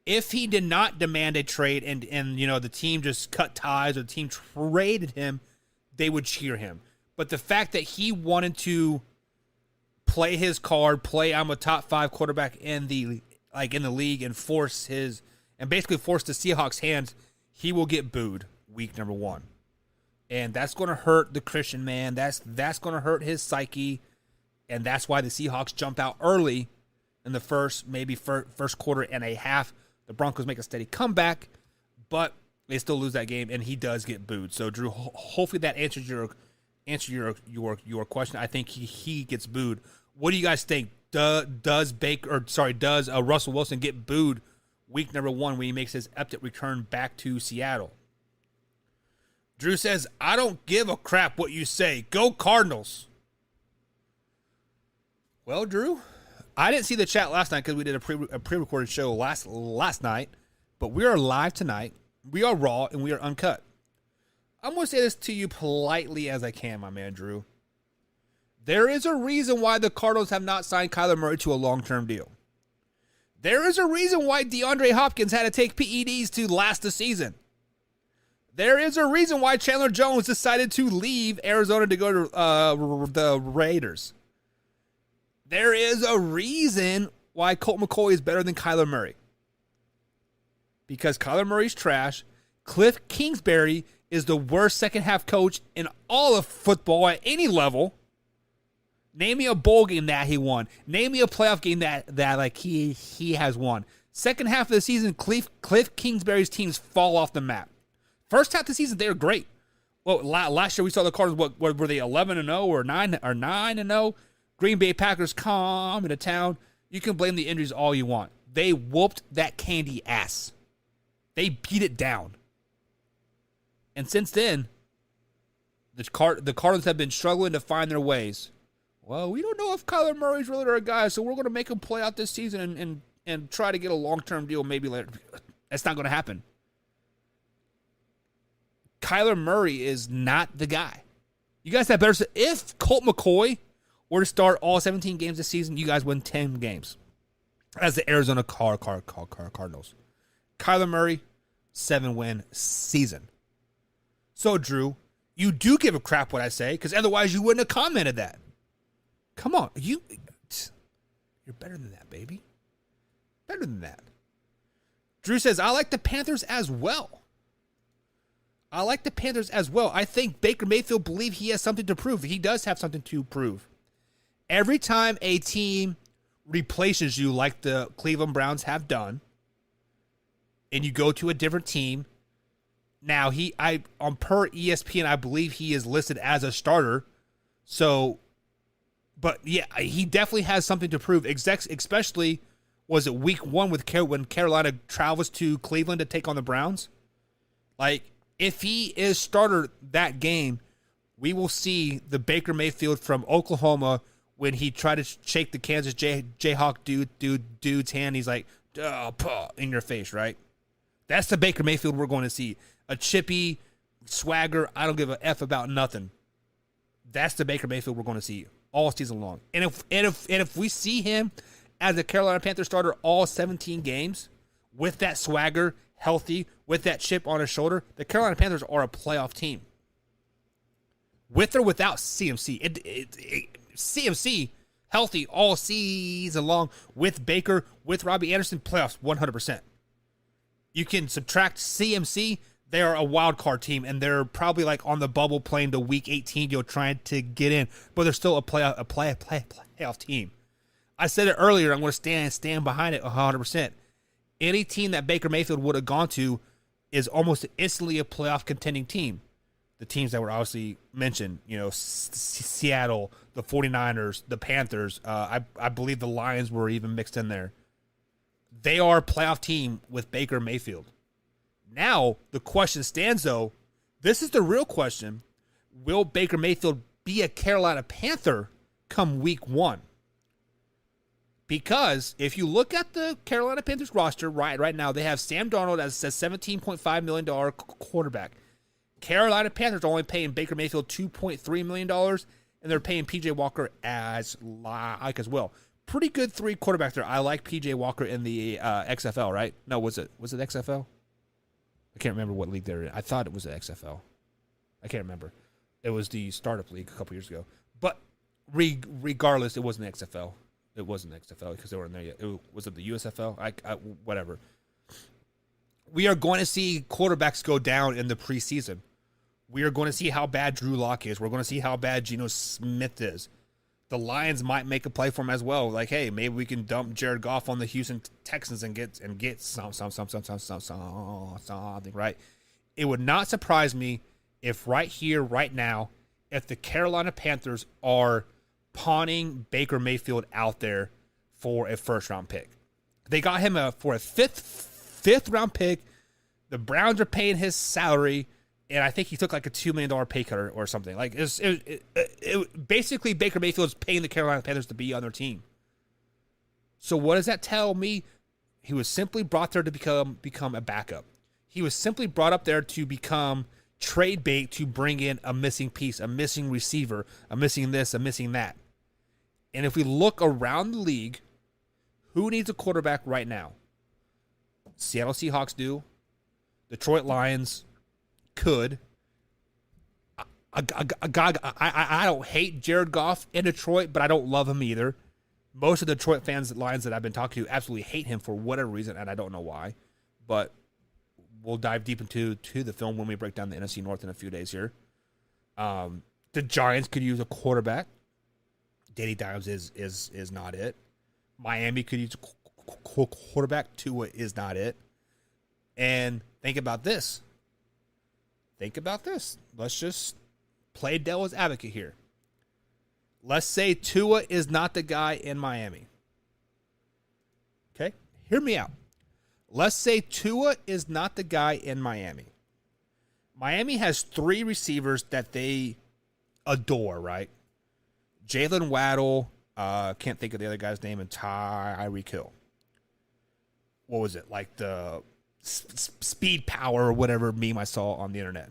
If he did not demand a trade and the team just cut ties or the team traded him, they would cheer him. But the fact that he wanted to play his card, I'm a top 5 quarterback in the league and basically force the Seahawks' hands, he will get booed week number 1. And that's going to hurt the Christian man. That's going to hurt his psyche. And that's why the Seahawks jump out early in the first quarter and a half. The Broncos make a steady comeback, but they still lose that game, and he does get booed. So, Drew, hopefully that answers your question. I think he gets booed. What do you guys think? Does Russell Wilson get booed week number 1 when he makes his epic return back to Seattle? Drew says, I don't give a crap what you say. Go Cardinals. Well, Drew, I didn't see the chat last night because we did a pre-recorded show last night, but we are live tonight. We are raw and we are uncut. I'm going to say this to you politely as I can, my man, Drew. There is a reason why the Cardinals have not signed Kyler Murray to a long-term deal. There is a reason why DeAndre Hopkins had to take PEDs to last the season. There is a reason why Chandler Jones decided to leave Arizona to go to the Raiders. There is a reason why Colt McCoy is better than Kyler Murray. Because Kyler Murray's trash. Cliff Kingsbury is the worst second-half coach in all of football at any level. Name me a bowl game that he won. Name me a playoff game that he has won. Second half of the season, Cliff Kingsbury's teams fall off the map. First half of the season, they were great. Well, last year we saw the Cardinals. What were they, 11-0 or 9-0? Green Bay Packers come into town. You can blame the injuries all you want. They whooped that candy ass. They beat it down. And since then, the Cardinals have been struggling to find their ways. Well, we don't know if Kyler Murray's really our guy, so we're going to make him play out this season and try to get a long-term deal maybe later. That's not going to happen. Kyler Murray is not the guy. You guys have better. If Colt McCoy were to start all 17 games this season, you guys win 10 games as the Arizona Cardinals. Kyler Murray, 7-win season. So, Drew, you do give a crap what I say, because otherwise you wouldn't have commented that. Come on. You're better than that, baby. Better than that. Drew says, I like the Panthers as well. I think Baker Mayfield believes he has something to prove. He does have something to prove. Every time a team replaces you like the Cleveland Browns have done, and you go to a different team, now on per ESPN, I believe he is listed as a starter. So, but yeah, he definitely has something to prove. Especially, was it week 1 when Carolina travels to Cleveland to take on the Browns? Like, if he is starter that game, we will see the Baker Mayfield from Oklahoma when he tried to shake the Kansas Jayhawk dude's hand. He's like, in your face, right? That's the Baker Mayfield we're going to see. A chippy swagger. I don't give a F about nothing. That's the Baker Mayfield we're going to see all season long. And if we see him as a Carolina Panthers starter all 17 games with that swagger, healthy, with that chip on his shoulder, the Carolina Panthers are a playoff team. With or without CMC. CMC healthy all season long with Baker, with Robbie Anderson, playoffs 100%. You can subtract CMC, they are a wild card team, and they're probably like on the bubble playing to week 18, trying to get in, but they're still a playoff team. I said it earlier, I'm going to stand behind it 100%. Any team that Baker Mayfield would have gone to is almost instantly a playoff contending team. the teams that were obviously mentioned, Seattle, the 49ers, the Panthers, I believe the Lions were even mixed in there. They are a playoff team with Baker Mayfield. Now, the question stands, though. This is the real question. Will Baker Mayfield be a Carolina Panther come week 1? Because if you look at the Carolina Panthers roster right now, they have Sam Darnold as a $17.5 million quarterback. Carolina Panthers are only paying Baker Mayfield $2.3 million, and they're paying P.J. Walker as well. Pretty good 3 quarterback there. I like P.J. Walker in the XFL, right? No, was it XFL? I can't remember what league they're in. I thought it was the XFL. I can't remember. It was the startup league a couple years ago. But regardless, it wasn't the XFL. It wasn't the XFL because they weren't there yet. Was it the USFL? Whatever. We are going to see quarterbacks go down in the preseason. We are going to see how bad Drew Lock is. We're going to see how bad Geno Smith is. The Lions might make a play for him as well. Like, hey, maybe we can dump Jared Goff on the Houston Texans and get something, right? It would not surprise me if right here, right now, if the Carolina Panthers are pawning Baker Mayfield out there for a first-round pick. They got him for a fifth round pick. The Browns are paying his salary, and I think he took like a $2 million pay cut or something. Like basically, Baker Mayfield's paying the Carolina Panthers to be on their team. So what does that tell me? He was simply brought there to become a backup. He was simply brought up there to become trade bait to bring in a missing piece, a missing receiver, a missing this, a missing that. And if we look around the league, who needs a quarterback right now? Seattle Seahawks do. Detroit Lions could. I don't hate Jared Goff in Detroit, but I don't love him either. Most of the Detroit Lions that I've been talking to absolutely hate him for whatever reason, and I don't know why. But we'll dive deep into the film when we break down the NFC North in a few days here. The Giants could use a quarterback. Danny Dimes is not it. Miami could use a quarterback. Tua is not it. And think about this. Let's just play devil's advocate here. Let's say Tua is not the guy in Miami. Okay? Hear me out. Let's say Tua is not the guy in Miami. Miami has 3 receivers that they adore, right? Jalen Waddle, can't think of the other guy's name, and Tyreek Hill. What was it? Like the speed power or whatever meme I saw on the internet.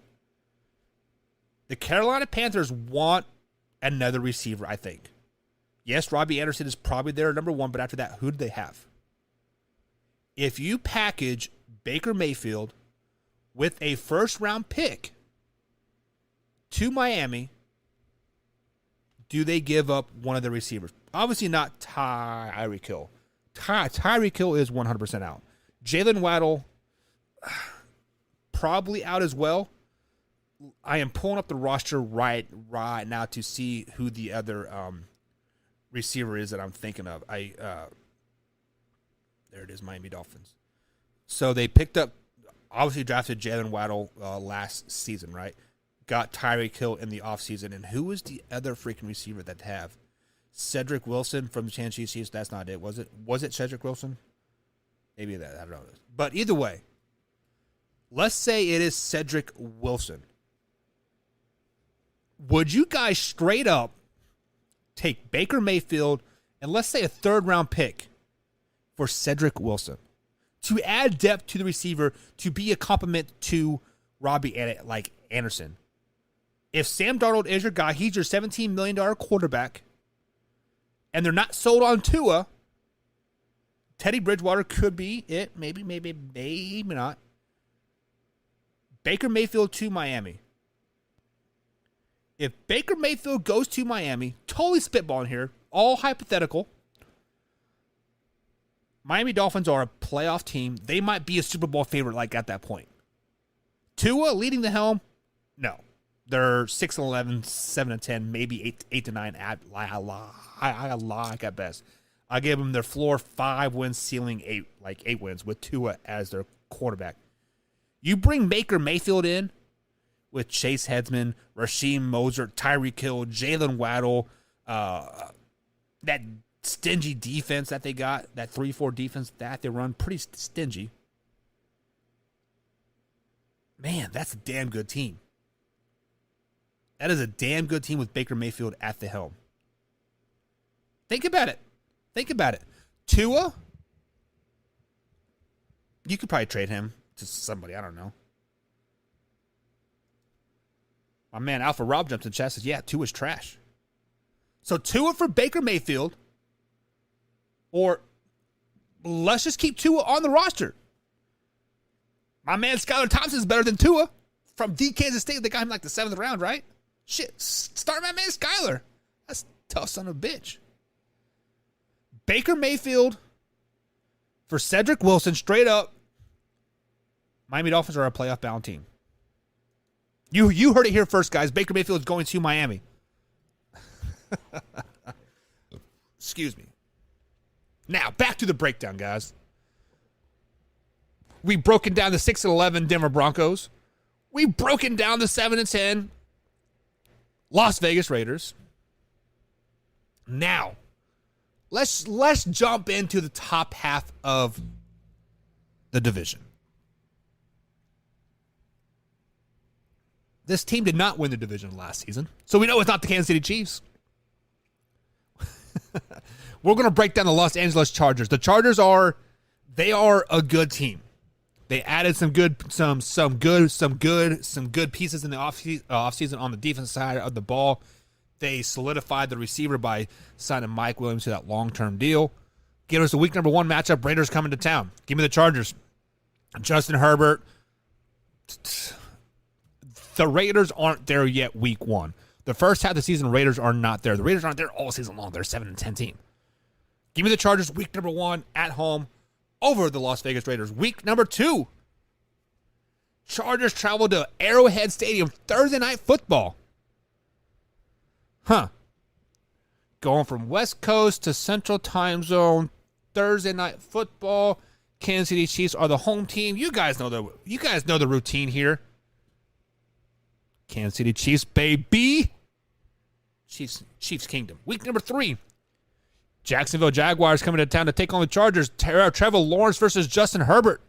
The Carolina Panthers want another receiver, I think. Yes, Robbie Anderson is probably their number 1, but after that, who do they have? If you package Baker Mayfield with a first-round pick to Miami, do they give up one of the receivers? Obviously not Tyreek Hill. Tyreek Hill is 100% out. Jalen Waddle, probably out as well. I am pulling up the roster right now to see who the other receiver is that I'm thinking of. There it is, Miami Dolphins. So they picked up, obviously drafted Jalen Waddle last season, right? Got Tyreek Hill in the offseason. And who was the other freaking receiver that they have? Cedric Wilson from the Kansas City Chiefs. That's not it, was it? Was it Cedric Wilson? Maybe that. I don't know. But either way, let's say it is Cedric Wilson. Would you guys straight up take Baker Mayfield and let's say a 3rd-round pick for Cedric Wilson to add depth to the receiver to be a complement to Robbie Anderson? If Sam Darnold is your guy, he's your $17 million quarterback, and they're not sold on Tua, Teddy Bridgewater could be it. Maybe not. Baker Mayfield to Miami. If Baker Mayfield goes to Miami, totally spitballing here, all hypothetical, Miami Dolphins are a playoff team. They might be a Super Bowl favorite at that point. Tua leading the helm? No. They're 6-11, 7-10, maybe 8-9 at best. I give them their floor 5 wins, ceiling 8 wins with Tua as their quarterback. You bring Baker Mayfield in with Chase Hedsman, Rasheem Mostert, Tyreek Hill, Jalen Waddle, that stingy defense that they got, that 3-4 defense that they run, pretty stingy. Man, that's a damn good team. That is a damn good team with Baker Mayfield at the helm. Think about it. Tua, you could probably trade him to somebody. I don't know. My man Alpha Rob jumps in the chat, says, yeah, Tua's trash. So Tua for Baker Mayfield, or let's just keep Tua on the roster. My man Skylar Thompson is better than Tua from the Kansas State. They got him like the 7th round, right? Shit, start my man Skylar. That's a tough son of a bitch. Baker Mayfield for Cedric Wilson, straight up. Miami Dolphins are a playoff-bound team. You heard it here first, guys. Baker Mayfield is going to Miami. Excuse me. Now, back to the breakdown, guys. We've broken down the 6-11 Denver Broncos. We've broken down the 7-10 Las Vegas Raiders. Now, let's jump into the top half of the division. This team did not win the division last season, so we know it's not the Kansas City Chiefs. We're going to break down the Los Angeles Chargers. The Chargers are a good team. They added some good pieces in the offseason on the defensive side of the ball. They solidified the receiver by signing Mike Williams to that long-term deal. Give us a week number 1 matchup. Raiders coming to town. Give me the Chargers. Justin Herbert. The Raiders aren't there yet week 1. The first half of the season, Raiders are not there. The Raiders aren't there all season long. They're a 7-10 team. Give me the Chargers week number 1 at home over the Las Vegas Raiders. Week number 2. Chargers travel to Arrowhead Stadium Thursday Night Football. Going from West Coast to Central Time Zone, Thursday Night Football. Kansas City Chiefs are the home team. You guys know the routine here. Kansas City Chiefs, baby. Chiefs Kingdom. Week number 3. Jacksonville Jaguars coming to town to take on the Chargers. Trevor Lawrence versus Justin Herbert.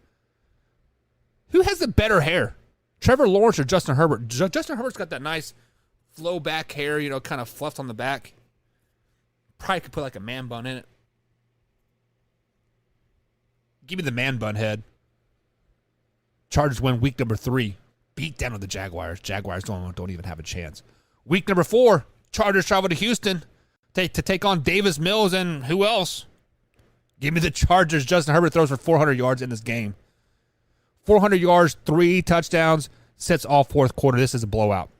Who has the better hair? Trevor Lawrence or Justin Herbert? Justin Herbert's got that nice flow back hair, kind of fluffed on the back. Probably could put like a man bun in it. Give me the man bun head. Chargers win week number 3. Beat down on the Jaguars. Jaguars don't even have a chance. Week number 4, Chargers travel to Houston to take on Davis Mills and who else? Give me the Chargers. Justin Herbert throws for 400 yards in this game. 400 yards, 3 touchdowns, sits all fourth quarter. This is a blowout.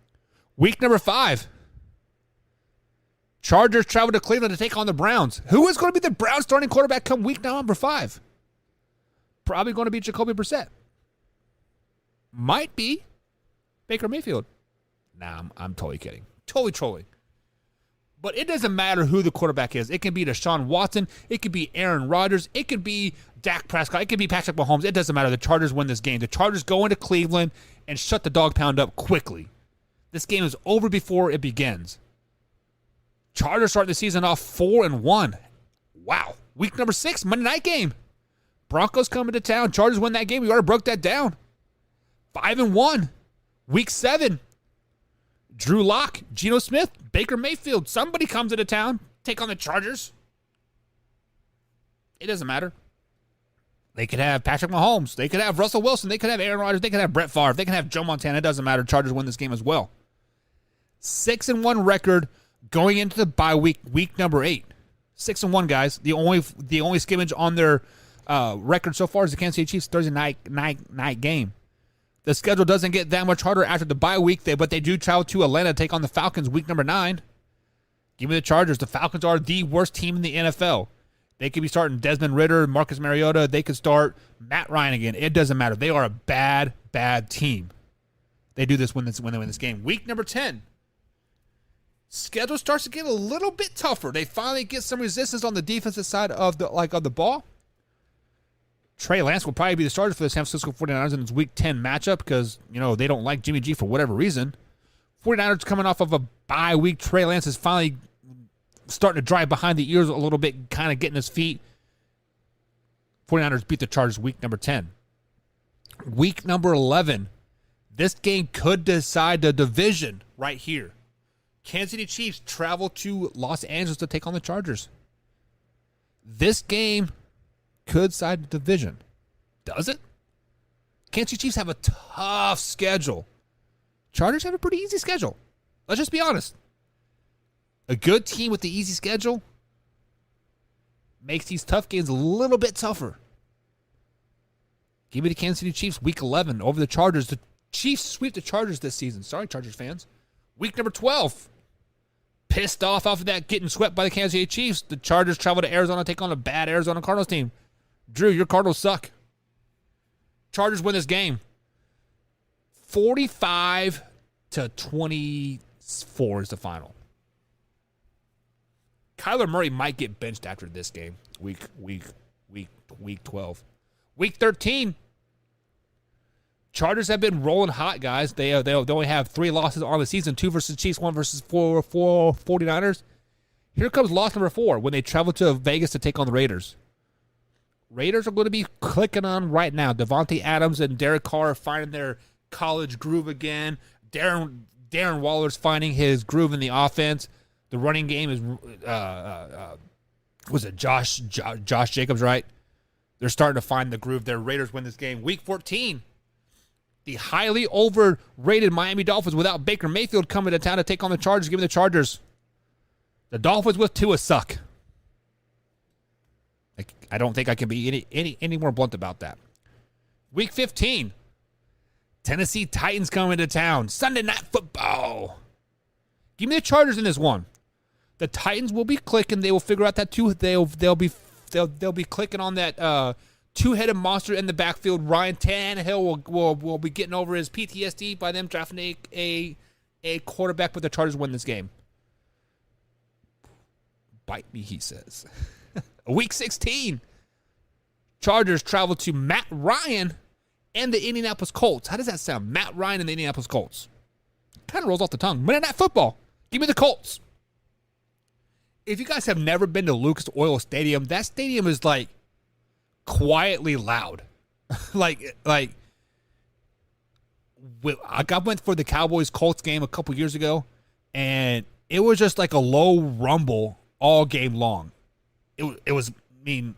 Week number 5, Chargers travel to Cleveland to take on the Browns. Who is going to be the Browns starting quarterback come week number 5? Probably going to be Jacoby Brissett. Might be Baker Mayfield. Nah, I'm totally kidding. Totally trolling. But it doesn't matter who the quarterback is. It can be Deshaun Watson. It could be Aaron Rodgers. It could be Dak Prescott. It could be Patrick Mahomes. It doesn't matter. The Chargers win this game. The Chargers go into Cleveland and shut the dog pound up quickly. This game is over before it begins. Chargers start the season off 4-1. Wow. Week number 6, Monday night game. Broncos coming to town. Chargers win that game. We already broke that down. 5-1. Week 7. Drew Lock, Geno Smith, Baker Mayfield. Somebody comes into town. Take on the Chargers. It doesn't matter. They could have Patrick Mahomes. They could have Russell Wilson. They could have Aaron Rodgers. They could have Brett Favre. They can have Joe Montana. It doesn't matter. Chargers win this game as well. 6-1 record going into the bye week, week number 8. 6-1, guys. The only skimmage on their record so far is the Kansas City Chiefs Thursday night game. The schedule doesn't get that much harder after the bye week, but they do travel to Atlanta to take on the Falcons week number 9. Give me the Chargers. The Falcons are the worst team in the NFL. They could be starting Desmond Ridder, Marcus Mariota. They could start Matt Ryan again. It doesn't matter. They are a bad, bad team. They do this when they win this game. Week number 10. Schedule starts to get a little bit tougher. They finally get some resistance on the defensive side of the ball. Trey Lance will probably be the starter for the San Francisco 49ers in its Week 10 matchup because, they don't like Jimmy G for whatever reason. 49ers coming off of a bye week. Trey Lance is finally starting to drive behind the ears a little bit, kind of getting his feet. 49ers beat the Chargers week number 10. Week number 11. This game could decide the division right here. Kansas City Chiefs travel to Los Angeles to take on the Chargers. This game could decide the division. Does it? Kansas City Chiefs have a tough schedule. Chargers have a pretty easy schedule. Let's just be honest. A good team with the easy schedule makes these tough games a little bit tougher. Give me the Kansas City Chiefs week 11 over the Chargers. The Chiefs sweep the Chargers this season. Sorry, Chargers fans. Week number 12. Pissed off of that getting swept by the Kansas City Chiefs. The Chargers travel to Arizona to take on a bad Arizona Cardinals team. Drew, your Cardinals suck. Chargers win this game. 45-24 is the final. Kyler Murray might get benched after this game. Week 12. Week 13. Chargers have been rolling hot, guys. They only have 3 losses on the season. 2 versus Chiefs, 1 versus 4 49ers. Here comes loss number 4 when they travel to Vegas to take on the Raiders. Raiders are going to be clicking on right now. Devontae Adams and Derek Carr are finding their college groove again. Darren Waller's finding his groove in the offense. The running game is was it Josh Jacobs, right? They're starting to find the groove there. Raiders win this game. Week 14. The highly overrated Miami Dolphins without Baker Mayfield coming to town to take on the Chargers. Give me the Chargers. The Dolphins with Tua suck. I don't think I can be any more blunt about that. Week 15. Tennessee Titans coming to town. Sunday Night Football. Give me the Chargers in this one. The Titans will be clicking. They will figure out that they'll be clicking on that two-headed monster in the backfield. Ryan Tannehill will be getting over his PTSD by them drafting a quarterback, but the Chargers win this game. Bite me, he says. Week 16. Chargers travel to Matt Ryan and the Indianapolis Colts. How does that sound? Matt Ryan and the Indianapolis Colts. Kind of rolls off the tongue. Monday Night Football. Give me the Colts. If you guys have never been to Lucas Oil Stadium, that stadium is like quietly loud. I went for the Cowboys-Colts game a couple years ago, and it was just like a low rumble all game long. It was,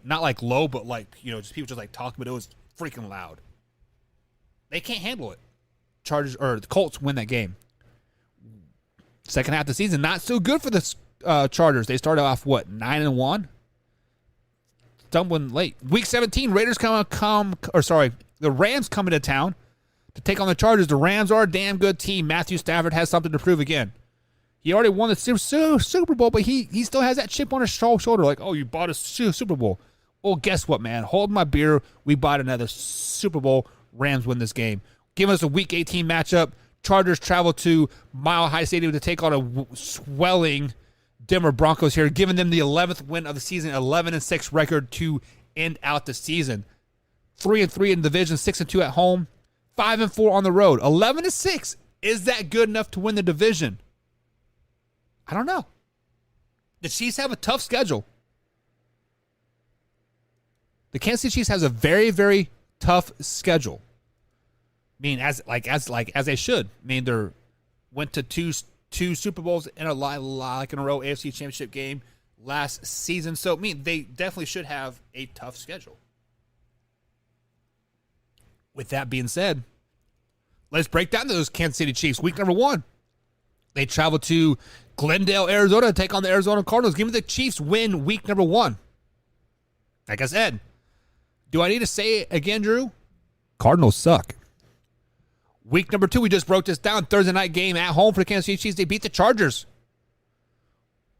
not like low, but like, just people just like talking, but it was freaking loud. They can't handle it. The Colts win that game. Second half of the season, not so good for the Chargers. They started off, 9-1? Stumbling late. Week 17, the Rams come into town to take on the Chargers. The Rams are a damn good team. Matthew Stafford has something to prove again. He already won the Super Bowl, but he still has that chip on his shoulder. Like, oh, you bought a Super Bowl. Well, guess what, man? Hold my beer. We bought another Super Bowl. Rams win this game. Give us a Week 18 matchup. Chargers travel to Mile High Stadium to take on a swelling Denver Broncos here, giving them the 11th win of the season, 11-6 record to end out the season. 3-3 in the division, 6-2 at home, 5-4 on the road. 11-6. Is that good enough to win the division? I don't know. The Chiefs have a tough schedule. The Kansas City Chiefs has a very, very tough schedule. As they should. They went to two Super Bowls in a row, AFC Championship game last season. So they definitely should have a tough schedule. With that being said, let's break down those Kansas City Chiefs. Week number 1. They travel to Glendale, Arizona to take on the Arizona Cardinals. Give me the Chiefs win week number 1. Like I said, do I need to say it again, Drew? Cardinals suck. Week number 2, we just broke this down. Thursday night game at home for the Kansas City Chiefs. They beat the Chargers.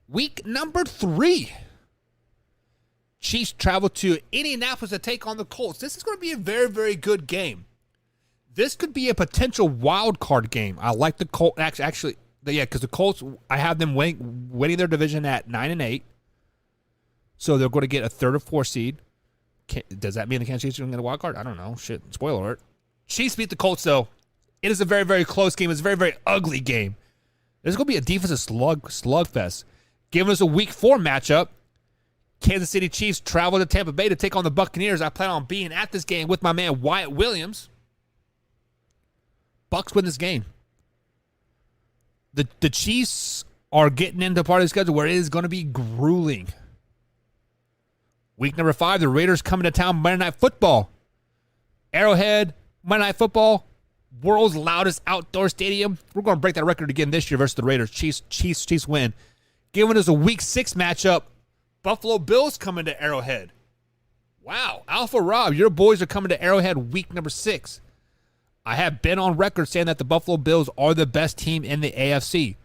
Week number 3, Chiefs travel to Indianapolis to take on the Colts. This is going to be a very, very good game. This could be a potential wild card game. I like the Colts. Actually, because the Colts, I have them winning their division at 9-8. So they're going to get a 3rd or 4th seed. Does that mean the Kansas City Chiefs are going to get a wild card? I don't know. Shit. Spoiler alert. Chiefs beat the Colts, though. It is a very, very close game. It's a very, very ugly game. There's going to be a defensive slugfest. Giving us a Week 4 matchup. Kansas City Chiefs travel to Tampa Bay to take on the Buccaneers. I plan on being at this game with my man Wyatt Williams. Bucs win this game. The Chiefs are getting into part of the schedule where it is going to be grueling. Week number 5, the Raiders coming to town Monday Night Football. Arrowhead, Monday Night Football, world's loudest outdoor stadium. We're going to break that record again this year versus the Raiders. Chiefs win. Giving us a Week 6 matchup. Buffalo Bills coming to Arrowhead. Wow, Alpha Rob, your boys are coming to Arrowhead week number 6. I have been on record saying that the Buffalo Bills are the best team in the AFC.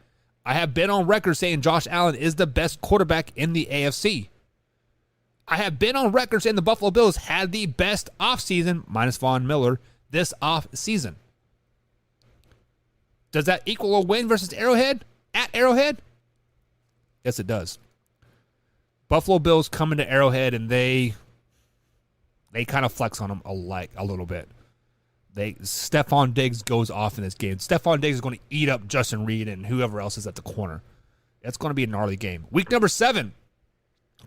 I have been on record saying Josh Allen is the best quarterback in the AFC. I have been on record saying the Buffalo Bills had the best offseason, minus Vaughn Miller, this offseason. Does that equal a win versus Arrowhead? At Arrowhead? Yes, it does. Buffalo Bills come into Arrowhead and they kind of flex on them a little bit. Stephon Diggs goes off in this game. Stephon Diggs is going to eat up Justin Reed and whoever else is at the corner. That's going to be a gnarly game. Week number 7.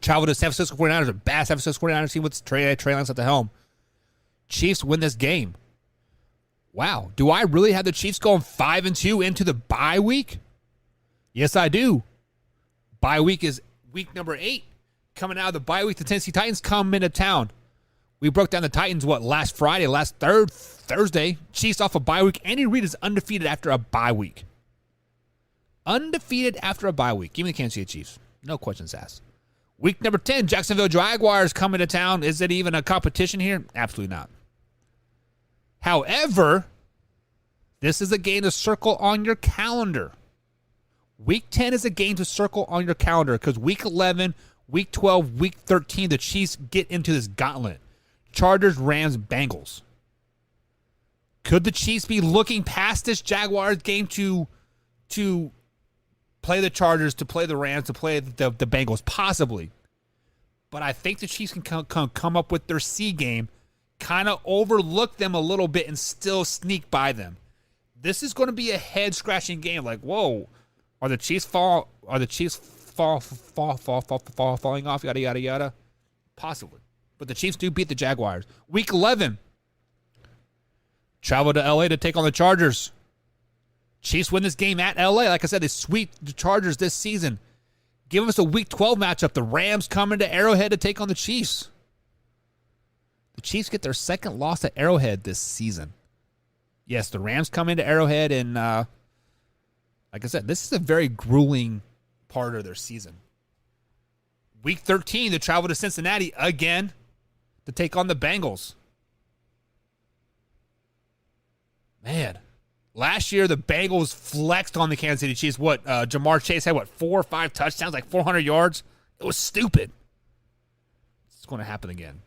Travel to San Francisco 49ers, a bad San Francisco 49ers team with Trey Lance at the helm. Chiefs win this game. Wow. Do I really have the Chiefs going 5-2 into the bye week? Yes, I do. Bye week is week number 8. Coming out of the bye week, the Tennessee Titans come into town. We broke down the Titans, last Thursday. Chiefs off a bye week. Andy Reid is undefeated after a bye week. Undefeated after a bye week. Give me the Kansas City Chiefs. No questions asked. Week number 10, Jacksonville Jaguars coming to town. Is it even a competition here? Absolutely not. However, this is a game to circle on your calendar. Week 10 is a game to circle on your calendar because Week 11, Week 12, Week 13, the Chiefs get into this gauntlet. Chargers, Rams, Bengals. Could the Chiefs be looking past this Jaguars game to play the Chargers, to play the Rams, to play the Bengals? Possibly. But I think the Chiefs can come up with their C game, kind of overlook them a little bit and still sneak by them. This is going to be a head-scratching game. Like, whoa, are the Chiefs falling off? Yada, yada, yada. Possibly. But the Chiefs do beat the Jaguars. Week 11. Travel to L.A. to take on the Chargers. Chiefs win this game at L.A. Like I said, they sweep the Chargers this season. Give us a Week 12 matchup. The Rams coming to Arrowhead to take on the Chiefs. The Chiefs get their second loss at Arrowhead this season. Yes, the Rams come into Arrowhead, and like I said, this is a very grueling part of their season. Week 13, they travel to Cincinnati again to take on the Bengals. Man, last year the Bengals flexed on the Kansas City Chiefs. Jamar Chase had 4 or 5 touchdowns, like 400 yards? It was stupid. It's going to happen again.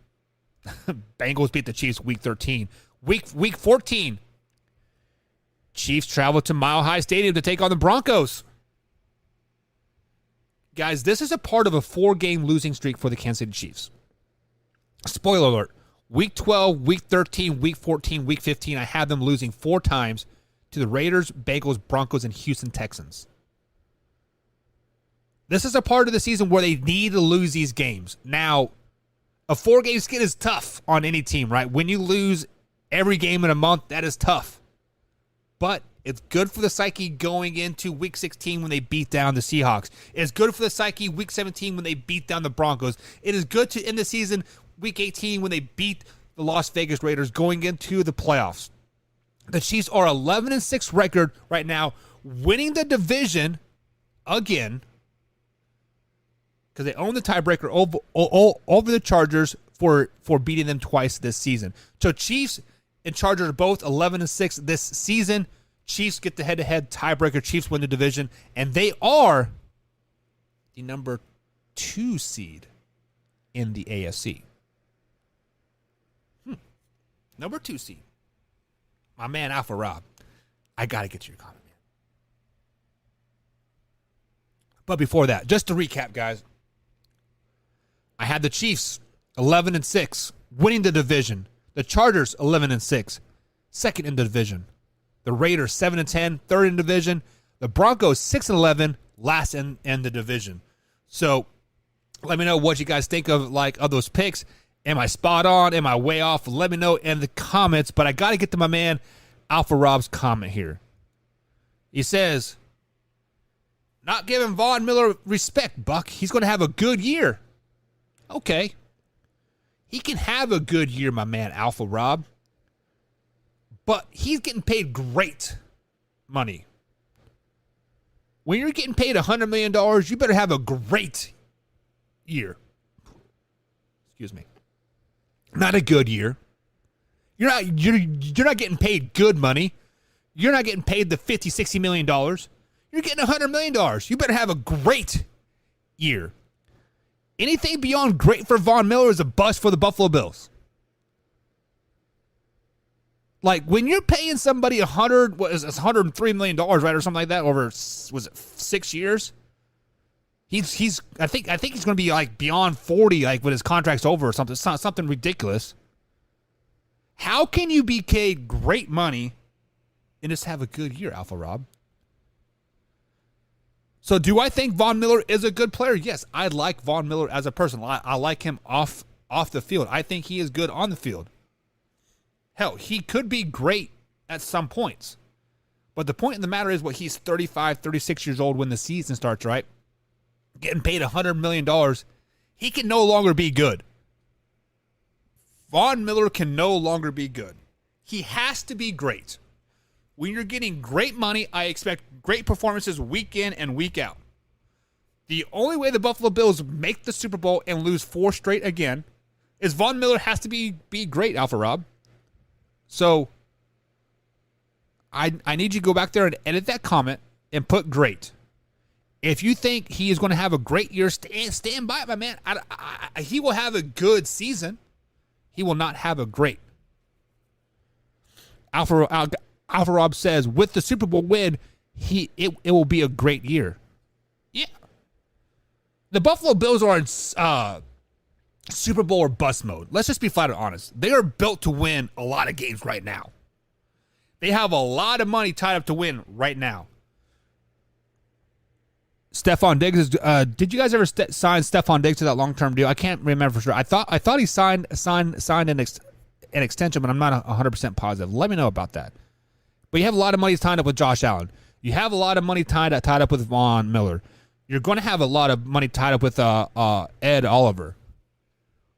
Bengals beat the Chiefs week 13. Week 14, Chiefs travel to Mile High Stadium to take on the Broncos. Guys, this is a part of a 4-game losing streak for the Kansas City Chiefs. Spoiler alert. Week 12, Week 13, Week 14, Week 15, I have them losing 4 times to the Raiders, Bengals, Broncos, and Houston Texans. This is a part of the season where they need to lose these games. Now, a 4-game skid is tough on any team, right? When you lose every game in a month, that is tough. But it's good for the psyche going into Week 16 when they beat down the Seahawks. It's good for the psyche Week 17 when they beat down the Broncos. It is good to end the season Week 18 when they beat the Las Vegas Raiders going into the playoffs. The Chiefs are 11-6 record right now, winning the division again because they own the tiebreaker over the Chargers for beating them twice this season. So Chiefs and Chargers are both 11-6 this season. Chiefs get the head-to-head tiebreaker. Chiefs win the division, and they are the number 2 seed in the AFC. Number 2 seed. My man, Alpha Rob. I got to get your comment, man. But before that, just to recap, guys. I had the Chiefs 11-6 winning the division. The Chargers 11-6, second in the division. The Raiders 7-10, third in the division. The Broncos 6-11, last in the division. So let me know what you guys think of those picks. Am I spot on? Am I way off? Let me know in the comments. But I got to get to my man Alpha Rob's comment here. He says, not giving Vaughn Miller respect, Buck. He's going to have a good year. Okay. He can have a good year, my man Alpha Rob. But he's getting paid great money. When you're getting paid $100 million, you better have a great year. Excuse me. Not a good year. You're not getting paid good money. You're not getting paid the $50, $60 million. You're getting $100 million. You better have a great year. Anything beyond great for Vaughn Miller is a bust for the Buffalo Bills. Like, when you're paying somebody $103 million, right, or something like that, over, was it 6 years? I think he's going to be like beyond 40, like when his contract's over or something. It's not something ridiculous. How can you be paid great money and just have a good year, Alpha Rob? So do I think Vaughn Miller is a good player? Yes, I like Vaughn Miller as a person. I like him off the field. I think he is good on the field. Hell, he could be great at some points. But the point in the matter is, he's 35, 36 years old when the season starts, right? Getting paid $100 million. He can no longer be good. Vaughn Miller can no longer be good. He has to be great. When you're getting great money, I expect great performances week in and week out. The only way the Buffalo Bills make the Super Bowl and lose 4 straight again is Vaughn Miller has to be great, Alpha Rob. So I need you to go back there and edit that comment and put great. If you think he is going to have a great year, stand by it, my man. He will have a good season. He will not have a great. Alpha Rob says, with the Super Bowl win, it will be a great year. Yeah. The Buffalo Bills are in Super Bowl or bust mode. Let's just be flat out honest. They are built to win a lot of games right now. They have a lot of money tied up to win right now. Stephon Diggs did you guys ever sign Stephon Diggs to that long-term deal? I can't remember for sure. I thought he signed an extension, but I'm not 100% positive. Let me know about that. But you have a lot of money tied up with Josh Allen. You have a lot of money tied up with Vaughn Miller. You're going to have a lot of money tied up with Ed Oliver.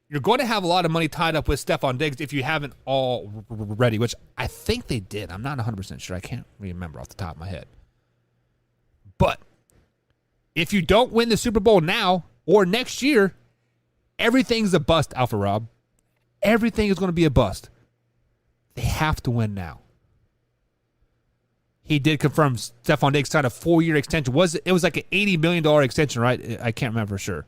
You're going to have a lot of money tied up with Stephon Diggs if you haven't already, which I think they did. I'm not 100% sure. I can't remember off the top of my head. But if you don't win the Super Bowl now or next year, everything's a bust, Alpha Rob. Everything is going to be a bust. They have to win now. He did confirm Stephon Diggs signed a 4-year extension. It was like an $80 million extension, right? I can't remember for sure.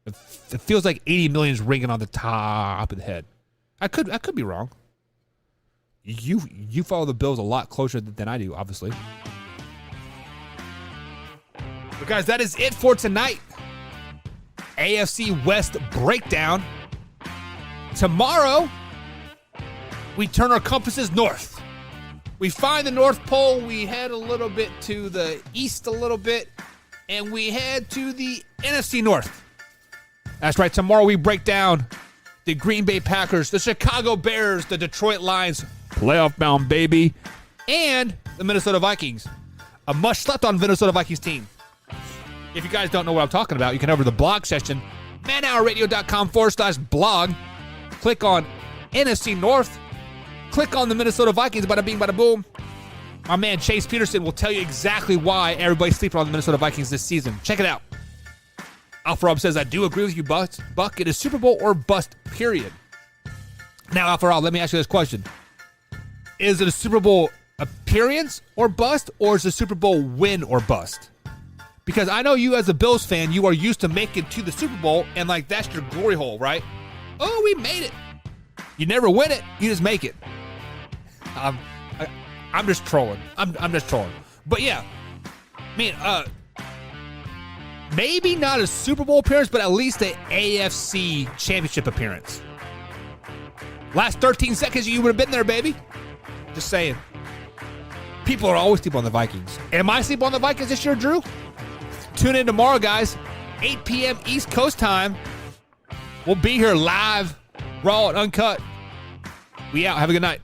It feels like $80 million is ringing on the top of the head. I could be wrong. You follow the Bills a lot closer than I do, obviously. But guys, that is it for tonight. AFC West Breakdown. Tomorrow, we turn our compasses north. We find the North Pole, we head a little bit to the east a little bit, and we head to the NFC North. That's right, tomorrow we break down the Green Bay Packers, the Chicago Bears, the Detroit Lions, playoff-bound baby, and the Minnesota Vikings. A much-slept-on Minnesota Vikings team. If you guys don't know what I'm talking about, you can over the blog section, manhourradio.com/blog. Click on NFC North. Click on the Minnesota Vikings, bada bing, bada boom. My man Chase Peterson will tell you exactly why everybody's sleeping on the Minnesota Vikings this season. Check it out. Alpha Rob says, I do agree with you, Buck. It is Super Bowl or bust, period. Now, Alpha Rob, let me ask you this question. Is it a Super Bowl appearance or bust, or is it a Super Bowl win or bust? Because I know you as a Bills fan, you are used to making it to the Super Bowl, and like that's your glory hole, right? Oh, we made it. You never win it, you just make it. I'm just trolling. I'm just trolling. But yeah, I mean, maybe not a Super Bowl appearance, but at least an AFC Championship appearance. Last 13 seconds, you would have been there, baby. Just saying. People are always sleep on the Vikings. Am I sleep on the Vikings this year, Drew? Tune in tomorrow, guys. 8 p.m. East Coast time. We'll be here live, raw and uncut. We out. Have a good night.